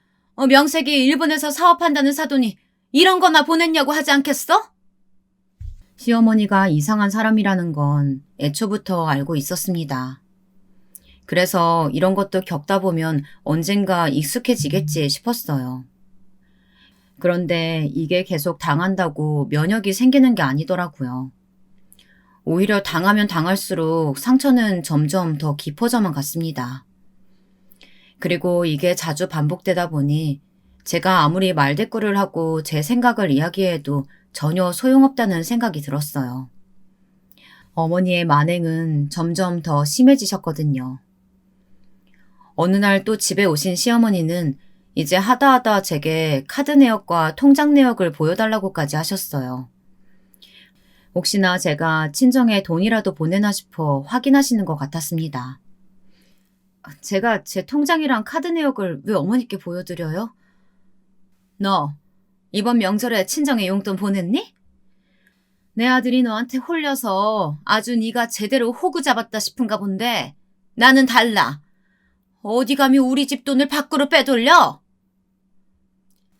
명색이 일본에서 사업한다는 사돈이 이런 거나 보냈냐고 하지 않겠어? 시어머니가 이상한 사람이라는 건 애초부터 알고 있었습니다. 그래서 이런 것도 겪다 보면 언젠가 익숙해지겠지 싶었어요. 그런데 이게 계속 당한다고 면역이 생기는 게 아니더라고요. 오히려 당하면 당할수록 상처는 점점 더 깊어져만 갔습니다. 그리고 이게 자주 반복되다 보니 제가 아무리 말대꾸를 하고 제 생각을 이야기해도 전혀 소용없다는 생각이 들었어요. 어머니의 만행은 점점 더 심해지셨거든요. 어느 날 또 집에 오신 시어머니는 이제 하다하다 제게 카드 내역과 통장 내역을 보여달라고까지 하셨어요. 혹시나 제가 친정에 돈이라도 보내나 싶어 확인하시는 것 같았습니다. 제가 제 통장이랑 카드 내역을 왜 어머니께 보여드려요? 너 이번 명절에 친정에 용돈 보냈니? 내 아들이 너한테 홀려서 아주 네가 제대로 호구 잡았다 싶은가 본데 나는 달라. 어디 감히 우리 집 돈을 밖으로 빼돌려?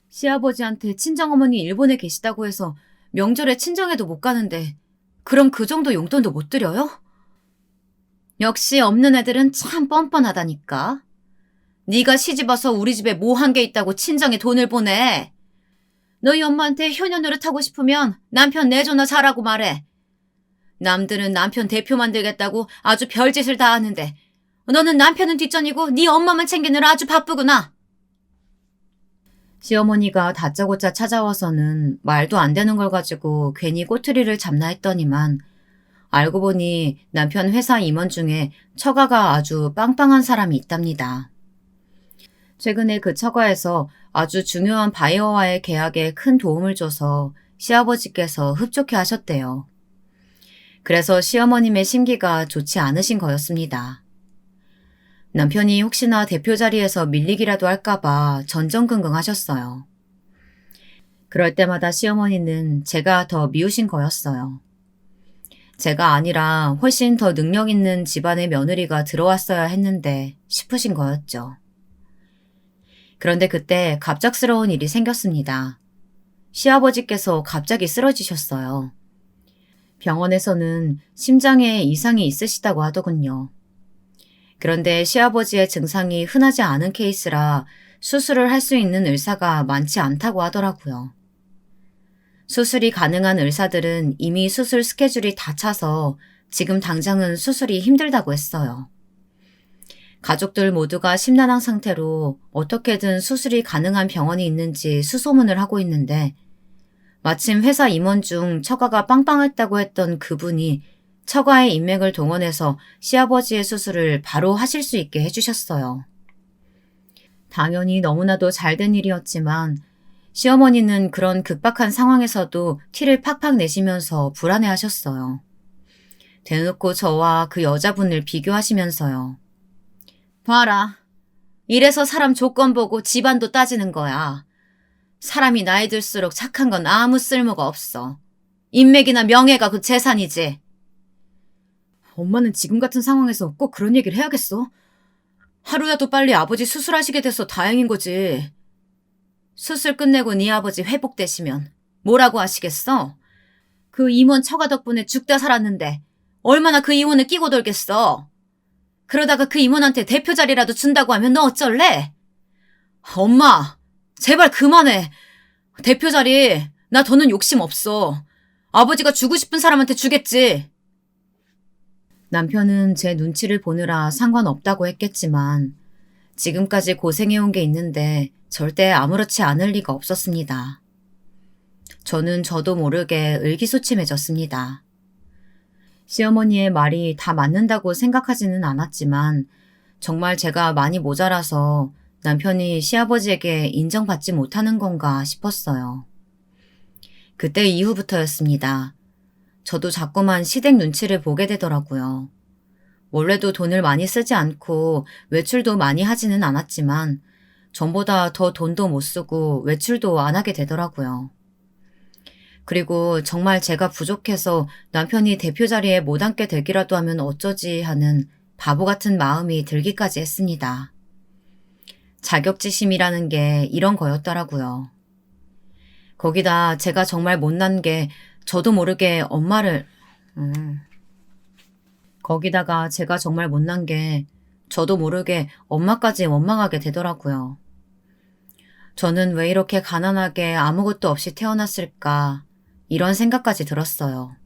시아버지한테 친정어머니 일본에 계시다고 해서 명절에 친정에도 못 가는데 그럼 그 정도 용돈도 못 드려요? 역시 없는 애들은 참 뻔뻔하다니까. 네가 시집와서 우리 집에 뭐 한 게 있다고 친정에 돈을 보내. 너희 엄마한테 효녀 노릇하고 싶으면 남편 내조나 잘하고 말해. 남들은 남편 대표 만들겠다고 아주 별짓을 다 하는데 너는 남편은 뒷전이고 네 엄마만 챙기느라 아주 바쁘구나. 시어머니가 다짜고짜 찾아와서는 말도 안 되는 걸 가지고 괜히 꼬투리를 잡나 했더니만 알고 보니 남편 회사 임원 중에 처가가 아주 빵빵한 사람이 있답니다. 최근에 그 처가에서 아주 중요한 바이어와의 계약에 큰 도움을 줘서 시아버지께서 흡족해 하셨대요. 그래서 시어머님의 심기가 좋지 않으신 거였습니다. 남편이 혹시나 대표 자리에서 밀리기라도 할까봐 전전긍긍하셨어요. 그럴 때마다 시어머니는 제가 더 미우신 거였어요. 제가 아니라 훨씬 더 능력 있는 집안의 며느리가 들어왔어야 했는데 싶으신 거였죠. 그런데 그때 갑작스러운 일이 생겼습니다. 시아버지께서 갑자기 쓰러지셨어요. 병원에서는 심장에 이상이 있으시다고 하더군요. 그런데 시아버지의 증상이 흔하지 않은 케이스라 수술을 할 수 있는 의사가 많지 않다고 하더라고요. 수술이 가능한 의사들은 이미 수술 스케줄이 다 차서 지금 당장은 수술이 힘들다고 했어요. 가족들 모두가 심란한 상태로 어떻게든 수술이 가능한 병원이 있는지 수소문을 하고 있는데 마침 회사 임원 중 처가가 빵빵했다고 했던 그분이 처가의 인맥을 동원해서 시아버지의 수술을 바로 하실 수 있게 해주셨어요. 당연히 너무나도 잘된 일이었지만 시어머니는 그런 급박한 상황에서도 티를 팍팍 내시면서 불안해하셨어요. 대놓고 저와 그 여자분을 비교하시면서요. 봐라. 이래서 사람 조건 보고 집안도 따지는 거야. 사람이 나이 들수록 착한 건 아무 쓸모가 없어. 인맥이나 명예가 그 재산이지. 엄마는 지금 같은 상황에서 꼭 그런 얘기를 해야겠어? 하루라도 빨리 아버지 수술하시게 돼서 다행인 거지. 수술 끝내고 네 아버지 회복되시면 뭐라고 하시겠어? 그 임원 처가 덕분에 죽다 살았는데 얼마나 그 임원을 끼고 돌겠어? 그러다가 그 임원한테 대표 자리라도 준다고 하면 너 어쩔래? 엄마, 제발 그만해. 대표 자리, 나 더는 욕심 없어. 아버지가 주고 싶은 사람한테 주겠지. 남편은 제 눈치를 보느라 상관없다고 했겠지만 지금까지 고생해온 게 있는데 절대 아무렇지 않을 리가 없었습니다. 저는 저도 모르게 의기소침해졌습니다. 시어머니의 말이 다 맞는다고 생각하지는 않았지만 정말 제가 많이 모자라서 남편이 시아버지에게 인정받지 못하는 건가 싶었어요. 그때 이후부터였습니다. 저도 자꾸만 시댁 눈치를 보게 되더라고요. 원래도 돈을 많이 쓰지 않고 외출도 많이 하지는 않았지만 전보다 더 돈도 못 쓰고 외출도 안 하게 되더라고요. 그리고 정말 제가 부족해서 남편이 대표 자리에 못 앉게 되기라도 하면 어쩌지 하는 바보 같은 마음이 들기까지 했습니다. 자격지심이라는 게 이런 거였더라고요. 거기다 제가 정말 못난 게 저도 모르게 엄마를 거기다가 제가 정말 못난 게 저도 모르게 엄마까지 원망하게 되더라고요. 저는 왜 이렇게 가난하게 아무것도 없이 태어났을까 이런 생각까지 들었어요.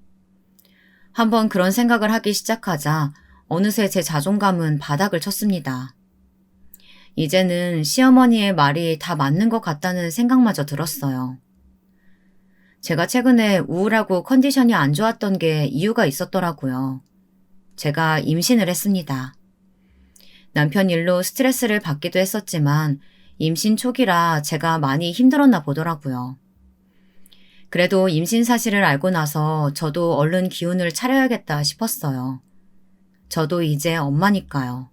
한번 그런 생각을 하기 시작하자 어느새 제 자존감은 바닥을 쳤습니다. 이제는 시어머니의 말이 다 맞는 것 같다는 생각마저 들었어요. 제가 최근에 우울하고 컨디션이 안 좋았던 게 이유가 있었더라고요. 제가 임신을 했습니다. 남편 일로 스트레스를 받기도 했었지만 임신 초기라 제가 많이 힘들었나 보더라고요. 그래도 임신 사실을 알고 나서 저도 얼른 기운을 차려야겠다 싶었어요. 저도 이제 엄마니까요.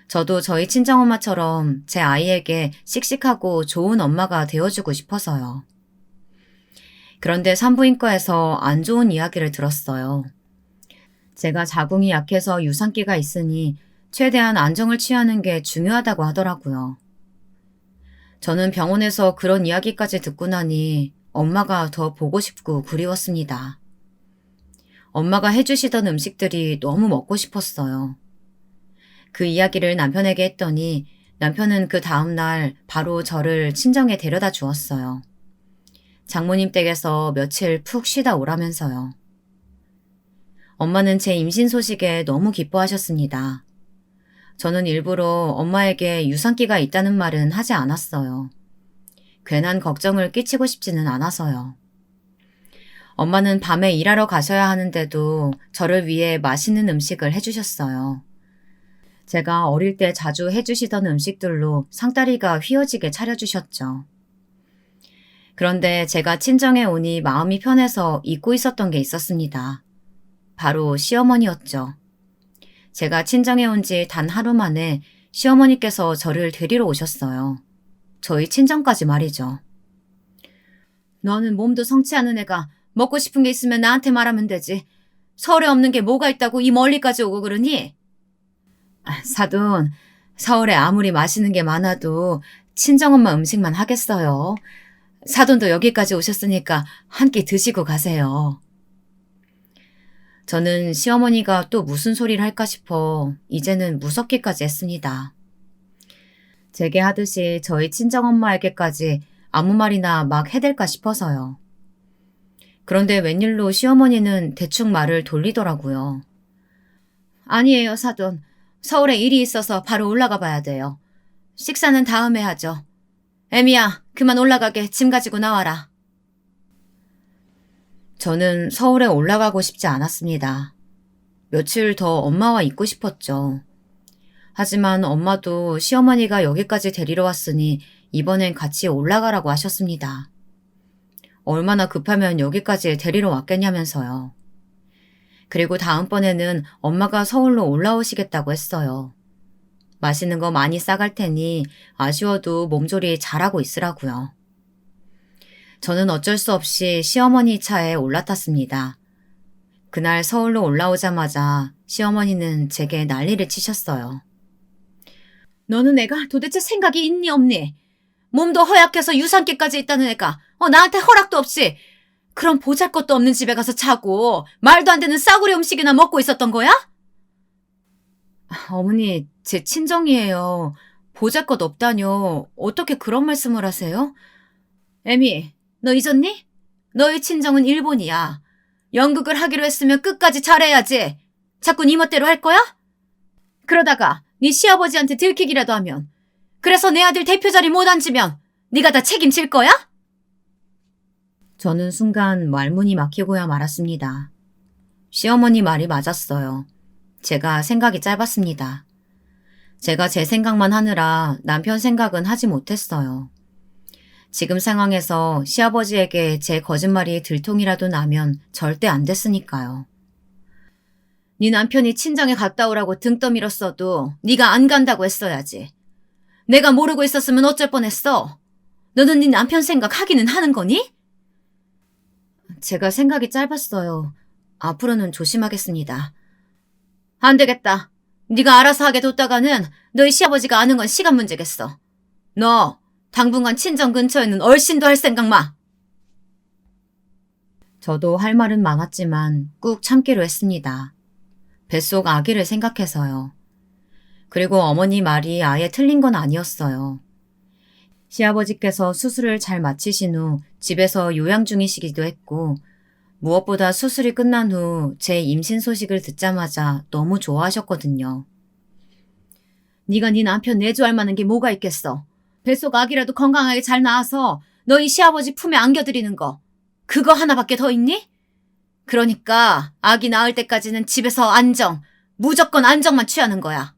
저도 저희 친정엄마처럼 제 아이에게 씩씩하고 좋은 엄마가 되어주고 싶어서요. 그런데 산부인과에서 안 좋은 이야기를 들었어요. 제가 자궁이 약해서 유산기가 있으니 최대한 안정을 취하는 게 중요하다고 하더라고요. 저는 병원에서 그런 이야기까지 듣고 나니 엄마가 더 보고 싶고 그리웠습니다. 엄마가 해주시던 음식들이 너무 먹고 싶었어요. 그 이야기를 남편에게 했더니 남편은 그 다음날 바로 저를 친정에 데려다 주었어요. 장모님 댁에서 며칠 푹 쉬다 오라면서요. 엄마는 제 임신 소식에 너무 기뻐하셨습니다. 저는 일부러 엄마에게 유산기가 있다는 말은 하지 않았어요. 괜한 걱정을 끼치고 싶지는 않아서요. 엄마는 밤에 일하러 가셔야 하는데도 저를 위해 맛있는 음식을 해주셨어요. 제가 어릴 때 자주 해주시던 음식들로 상다리가 휘어지게 차려주셨죠. 그런데 제가 친정에 오니 마음이 편해서 잊고 있었던 게 있었습니다. 바로 시어머니였죠. 제가 친정에 온 지 단 하루 만에 시어머니께서 저를 데리러 오셨어요. 저희 친정까지 말이죠. 너는 몸도 성치 않은 애가 먹고 싶은 게 있으면 나한테 말하면 되지. 서울에 없는 게 뭐가 있다고 이 멀리까지 오고 그러니? 사돈, 서울에 아무리 맛있는 게 많아도 친정엄마 음식만 하겠어요. 사돈도 여기까지 오셨으니까 한 끼 드시고 가세요. 저는 시어머니가 또 무슨 소리를 할까 싶어 이제는 무섭기까지 했습니다. 제게 하듯이 저희 친정엄마에게까지 아무 말이나 막 해댈까 싶어서요. 그런데 웬일로 시어머니는 대충 말을 돌리더라고요. 아니에요, 사돈. 서울에 일이 있어서 바로 올라가 봐야 돼요. 식사는 다음에 하죠. 애미야, 그만 올라가게 짐 가지고 나와라. 저는 서울에 올라가고 싶지 않았습니다. 며칠 더 엄마와 있고 싶었죠. 하지만 엄마도 시어머니가 여기까지 데리러 왔으니 이번엔 같이 올라가라고 하셨습니다. 얼마나 급하면 여기까지 데리러 왔겠냐면서요. 그리고 다음번에는 엄마가 서울로 올라오시겠다고 했어요. 맛있는 거 많이 싸갈 테니 아쉬워도 몸조리 잘하고 있으라고요. 저는 어쩔 수 없이 시어머니 차에 올라탔습니다. 그날 서울로 올라오자마자 시어머니는 제게 난리를 치셨어요. 너는 애가 도대체 생각이 있니 없니? 몸도 허약해서 유산기까지 있다는 애가 나한테 허락도 없이 그런 보잘것도 없는 집에 가서 자고 말도 안 되는 싸구려 음식이나 먹고 있었던 거야? 어머니, 제 친정이에요. 보잘것 없다뇨. 어떻게 그런 말씀을 하세요? 에미, 너 잊었니? 너의 친정은 일본이야. 연극을 하기로 했으면 끝까지 잘해야지. 자꾸 네 멋대로 할 거야? 그러다가 네 시아버지한테 들키기라도 하면, 그래서 내 아들 대표 자리 못 앉으면 네가 다 책임질 거야? 저는 순간 말문이 막히고야 말았습니다. 시어머니 말이 맞았어요. 제가 생각이 짧았습니다. 제가 제 생각만 하느라 남편 생각은 하지 못했어요. 지금 상황에서 시아버지에게 제 거짓말이 들통이라도 나면 절대 안 됐으니까요. 네 남편이 친정에 갔다 오라고 등 떠밀었어도 네가 안 간다고 했어야지. 내가 모르고 있었으면 어쩔 뻔했어. 너는 네 남편 생각 하기는 하는 거니? 제가 생각이 짧았어요. 앞으로는 조심하겠습니다. 안 되겠다. 네가 알아서 하게 뒀다가는 너희 시아버지가 아는 건 시간 문제겠어. 너 당분간 친정 근처에는 얼씬도 할 생각 마. 저도 할 말은 많았지만 꾹 참기로 했습니다. 뱃속 아기를 생각해서요. 그리고 어머니 말이 아예 틀린 건 아니었어요. 시아버지께서 수술을 잘 마치신 후 집에서 요양 중이시기도 했고, 무엇보다 수술이 끝난 후 제 임신 소식을 듣자마자 너무 좋아하셨거든요. 네가 네 남편 내조할 만한 게 뭐가 있겠어. 뱃속 아기라도 건강하게 잘 낳아서 너희 시아버지 품에 안겨드리는 거. 그거 하나밖에 더 있니? 그러니까 아기 낳을 때까지는 집에서 안정, 무조건 안정만 취하는 거야.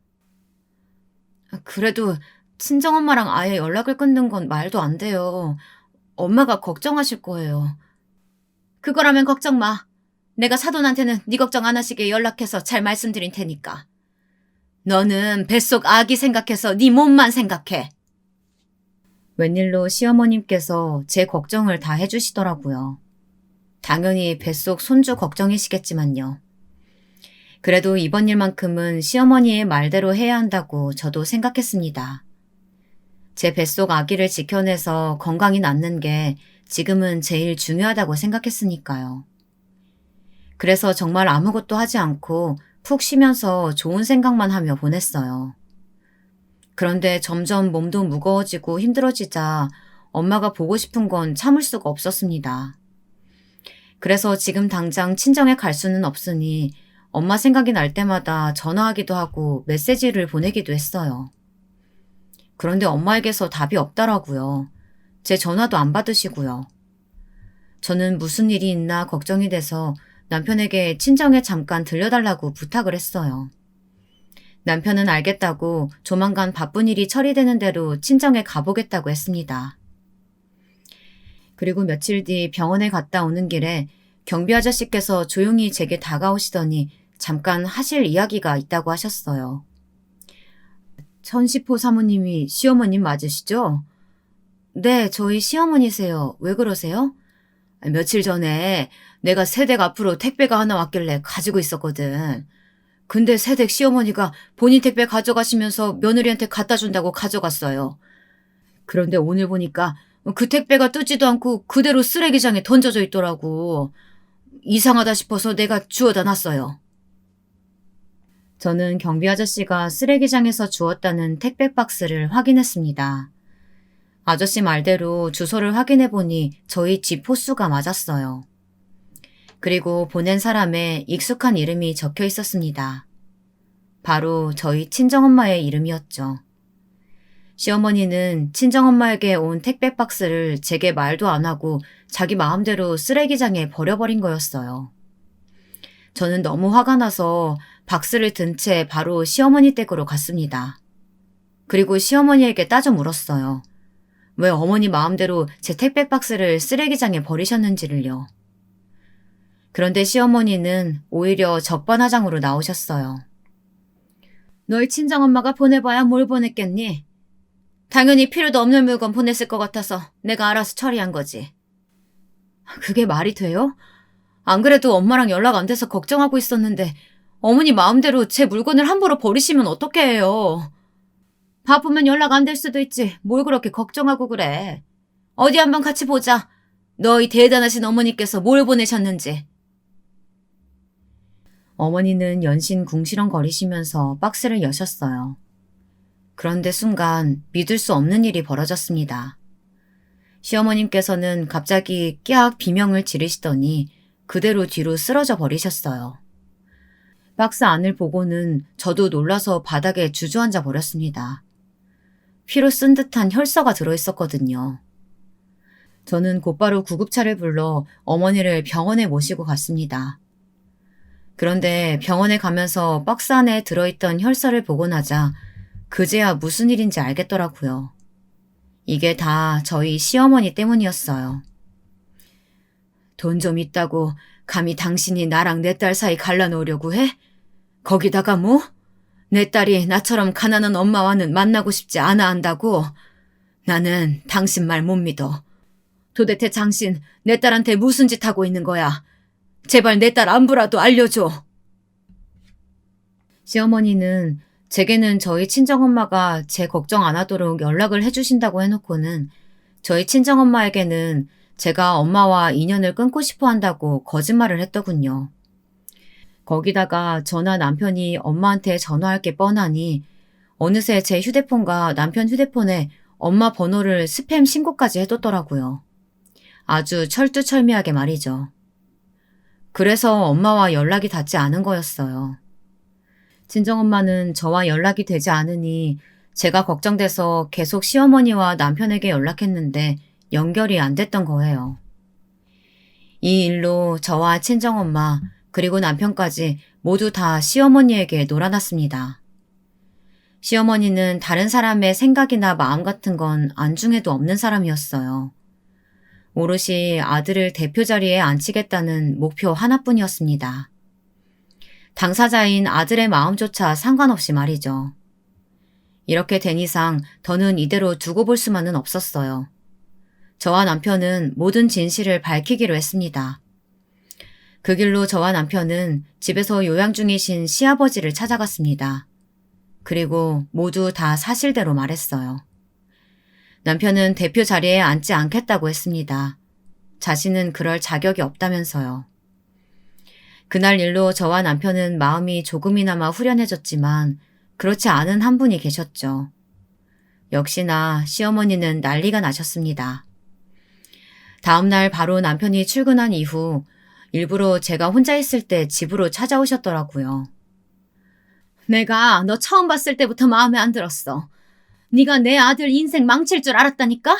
그래도 친정엄마랑 아예 연락을 끊는 건 말도 안 돼요. 엄마가 걱정하실 거예요. 그거라면 걱정 마. 내가 사돈한테는 네 걱정 안 하시게 연락해서 잘 말씀드릴 테니까. 너는 뱃속 아기 생각해서 네 몸만 생각해. 웬일로 시어머님께서 제 걱정을 다 해주시더라고요. 당연히 뱃속 손주 걱정이시겠지만요. 그래도 이번 일만큼은 시어머니의 말대로 해야 한다고 저도 생각했습니다. 제 뱃속 아기를 지켜내서 건강히 낳는 게 지금은 제일 중요하다고 생각했으니까요. 그래서 정말 아무것도 하지 않고 푹 쉬면서 좋은 생각만 하며 보냈어요. 그런데 점점 몸도 무거워지고 힘들어지자 엄마가 보고 싶은 건 참을 수가 없었습니다. 그래서 지금 당장 친정에 갈 수는 없으니 엄마 생각이 날 때마다 전화하기도 하고 메시지를 보내기도 했어요. 그런데 엄마에게서 답이 없더라고요. 제 전화도 안 받으시고요. 저는 무슨 일이 있나 걱정이 돼서 남편에게 친정에 잠깐 들려달라고 부탁을 했어요. 남편은 알겠다고 조만간 바쁜 일이 처리되는 대로 친정에 가보겠다고 했습니다. 그리고 며칠 뒤 병원에 갔다 오는 길에 경비 아저씨께서 조용히 제게 다가오시더니 잠깐 하실 이야기가 있다고 하셨어요. 천시포 사모님이 시어머님 맞으시죠? 네, 저희 시어머니세요. 왜 그러세요? 며칠 전에 내가 새댁 앞으로 택배가 하나 왔길래 가지고 있었거든. 근데 새댁 시어머니가 본인 택배 가져가시면서 며느리한테 갖다 준다고 가져갔어요. 그런데 오늘 보니까 그 택배가 뜯지도 않고 그대로 쓰레기장에 던져져 있더라고. 이상하다 싶어서 내가 주워다 놨어요. 저는 경비 아저씨가 쓰레기장에서 주웠다는 택배 박스를 확인했습니다. 아저씨 말대로 주소를 확인해보니 저희 집 호수가 맞았어요. 그리고 보낸 사람의 익숙한 이름이 적혀 있었습니다. 바로 저희 친정엄마의 이름이었죠. 시어머니는 친정엄마에게 온 택배 박스를 제게 말도 안 하고 자기 마음대로 쓰레기장에 버려버린 거였어요. 저는 너무 화가 나서 박스를 든 채 바로 시어머니 댁으로 갔습니다. 그리고 시어머니에게 따져 물었어요. 왜 어머니 마음대로 제 택배 박스를 쓰레기장에 버리셨는지를요. 그런데 시어머니는 오히려 적반하장으로 나오셨어요. 너희 친정엄마가 보내봐야 뭘 보냈겠니? 당연히 필요도 없는 물건 보냈을 것 같아서 내가 알아서 처리한 거지. 그게 말이 돼요? 안 그래도 엄마랑 연락 안 돼서 걱정하고 있었는데 어머니 마음대로 제 물건을 함부로 버리시면 어떡해 해요. 바쁘면 연락 안 될 수도 있지. 뭘 그렇게 걱정하고 그래. 어디 한번 같이 보자. 너희 대단하신 어머니께서 뭘 보내셨는지. 어머니는 연신 궁시렁거리시면서 박스를 여셨어요. 그런데 순간 믿을 수 없는 일이 벌어졌습니다. 시어머님께서는 갑자기 깨악 비명을 지르시더니 그대로 뒤로 쓰러져 버리셨어요. 박스 안을 보고는 저도 놀라서 바닥에 주저앉아 버렸습니다. 피로 쓴 듯한 혈서가 들어있었거든요. 저는 곧바로 구급차를 불러 어머니를 병원에 모시고 갔습니다. 그런데 병원에 가면서 박스 안에 들어있던 혈서를 보고 나자 그제야 무슨 일인지 알겠더라고요. 이게 다 저희 시어머니 때문이었어요. 돈 좀 있다고 감히 당신이 나랑 내 딸 사이 갈라놓으려고 해? 거기다가 뭐? 내 딸이 나처럼 가난한 엄마와는 만나고 싶지 않아 한다고? 나는 당신 말 못 믿어. 도대체 당신 내 딸한테 무슨 짓 하고 있는 거야? 제발 내 딸 안부라도 알려줘. 시어머니는 제게는 저희 친정엄마가 제 걱정 안 하도록 연락을 해주신다고 해놓고는 저희 친정엄마에게는 제가 엄마와 인연을 끊고 싶어 한다고 거짓말을 했더군요. 거기다가 저나 남편이 엄마한테 전화할 게 뻔하니 어느새 제 휴대폰과 남편 휴대폰에 엄마 번호를 스팸 신고까지 해뒀더라고요. 아주 철두철미하게 말이죠. 그래서 엄마와 연락이 닿지 않은 거였어요. 친정엄마는 저와 연락이 되지 않으니 제가 걱정돼서 계속 시어머니와 남편에게 연락했는데 연결이 안 됐던 거예요. 이 일로 저와 친정엄마 그리고 남편까지 모두 다 시어머니에게 놀아났습니다. 시어머니는 다른 사람의 생각이나 마음 같은 건 안중에도 없는 사람이었어요. 오롯이 아들을 대표 자리에 앉히겠다는 목표 하나뿐이었습니다. 당사자인 아들의 마음조차 상관없이 말이죠. 이렇게 된 이상 더는 이대로 두고 볼 수만은 없었어요. 저와 남편은 모든 진실을 밝히기로 했습니다. 그 길로 저와 남편은 집에서 요양 중이신 시아버지를 찾아갔습니다. 그리고 모두 다 사실대로 말했어요. 남편은 대표 자리에 앉지 않겠다고 했습니다. 자신은 그럴 자격이 없다면서요. 그날 일로 저와 남편은 마음이 조금이나마 후련해졌지만 그렇지 않은 한 분이 계셨죠. 역시나 시어머니는 난리가 나셨습니다. 다음날 바로 남편이 출근한 이후 일부러 제가 혼자 있을 때 집으로 찾아오셨더라고요. 내가 너 처음 봤을 때부터 마음에 안 들었어. 네가 내 아들 인생 망칠 줄 알았다니까?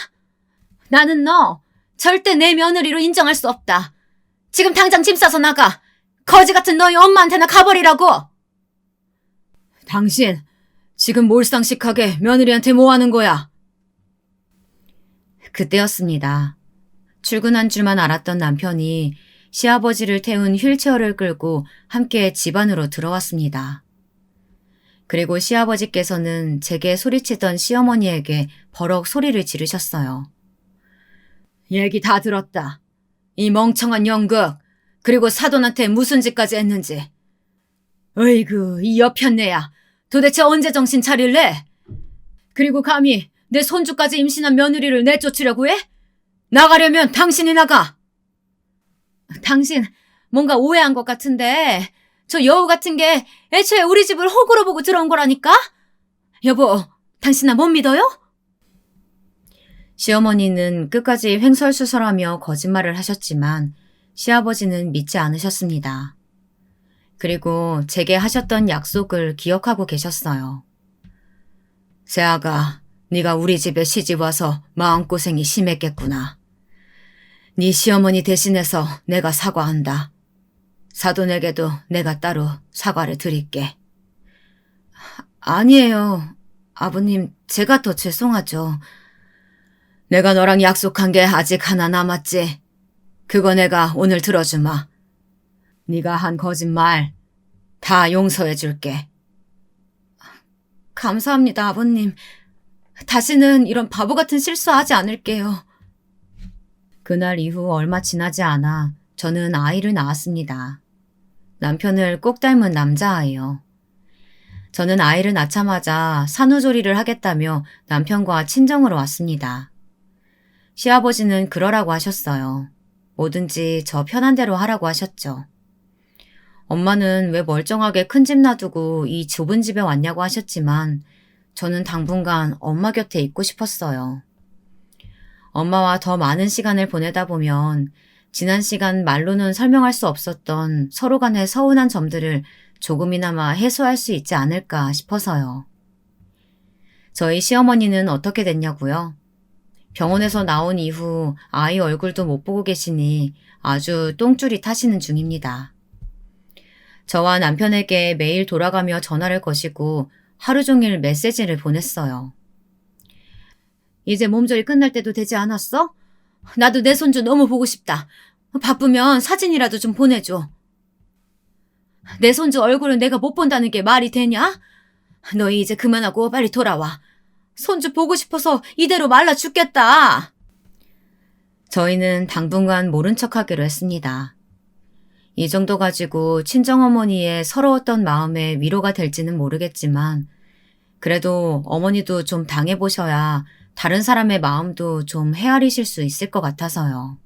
나는 너 절대 내 며느리로 인정할 수 없다. 지금 당장 짐 싸서 나가. 거지 같은 너희 엄마한테나 가버리라고. 당신 지금 몰상식하게 며느리한테 뭐 하는 거야? 그때였습니다. 출근한 줄만 알았던 남편이 시아버지를 태운 휠체어를 끌고 함께 집 안으로 들어왔습니다. 그리고 시아버지께서는 제게 소리치던 시어머니에게 버럭 소리를 지르셨어요. 얘기 다 들었다. 이 멍청한 연극, 그리고 사돈한테 무슨 짓까지 했는지. 어이구, 이 여편네야. 도대체 언제 정신 차릴래? 그리고 감히 내 손주까지 임신한 며느리를 내쫓으려고 해? 나가려면 당신이 나가. 당신 뭔가 오해한 것 같은데 저 여우 같은 게 애초에 우리 집을 호구로 보고 들어온 거라니까? 여보, 당신 나 못 믿어요? 시어머니는 끝까지 횡설수설하며 거짓말을 하셨지만 시아버지는 믿지 않으셨습니다. 그리고 제게 하셨던 약속을 기억하고 계셨어요. 새아가, 네가 우리 집에 시집 와서 마음고생이 심했겠구나. 네 시어머니 대신해서 내가 사과한다. 사돈에게도 내가 따로 사과를 드릴게. 아니에요. 아버님, 제가 더 죄송하죠. 내가 너랑 약속한 게 아직 하나 남았지. 그거 내가 오늘 들어주마. 네가 한 거짓말 다 용서해 줄게. 감사합니다, 아버님. 다시는 이런 바보 같은 실수하지 않을게요. 그날 이후 얼마 지나지 않아 저는 아이를 낳았습니다. 남편을 꼭 닮은 남자아이요. 저는 아이를 낳자마자 산후조리를 하겠다며 남편과 친정으로 왔습니다. 시아버지는 그러라고 하셨어요. 뭐든지 저 편한 대로 하라고 하셨죠. 엄마는 왜 멀쩡하게 큰 집 놔두고 이 좁은 집에 왔냐고 하셨지만 저는 당분간 엄마 곁에 있고 싶었어요. 엄마와 더 많은 시간을 보내다 보면 지난 시간 말로는 설명할 수 없었던 서로 간의 서운한 점들을 조금이나마 해소할 수 있지 않을까 싶어서요. 저희 시어머니는 어떻게 됐냐고요? 병원에서 나온 이후 아이 얼굴도 못 보고 계시니 아주 똥줄이 타시는 중입니다. 저와 남편에게 매일 돌아가며 전화를 거시고 하루 종일 메시지를 보냈어요. 이제 몸조리 끝날 때도 되지 않았어? 나도 내 손주 너무 보고 싶다. 바쁘면 사진이라도 좀 보내줘. 내 손주 얼굴은 내가 못 본다는 게 말이 되냐? 너희 이제 그만하고 빨리 돌아와. 손주 보고 싶어서 이대로 말라 죽겠다. 저희는 당분간 모른 척하기로 했습니다. 이 정도 가지고 친정어머니의 서러웠던 마음에 위로가 될지는 모르겠지만 그래도 어머니도 좀 당해보셔야 다른 사람의 마음도 좀 헤아리실 수 있을 것 같아서요.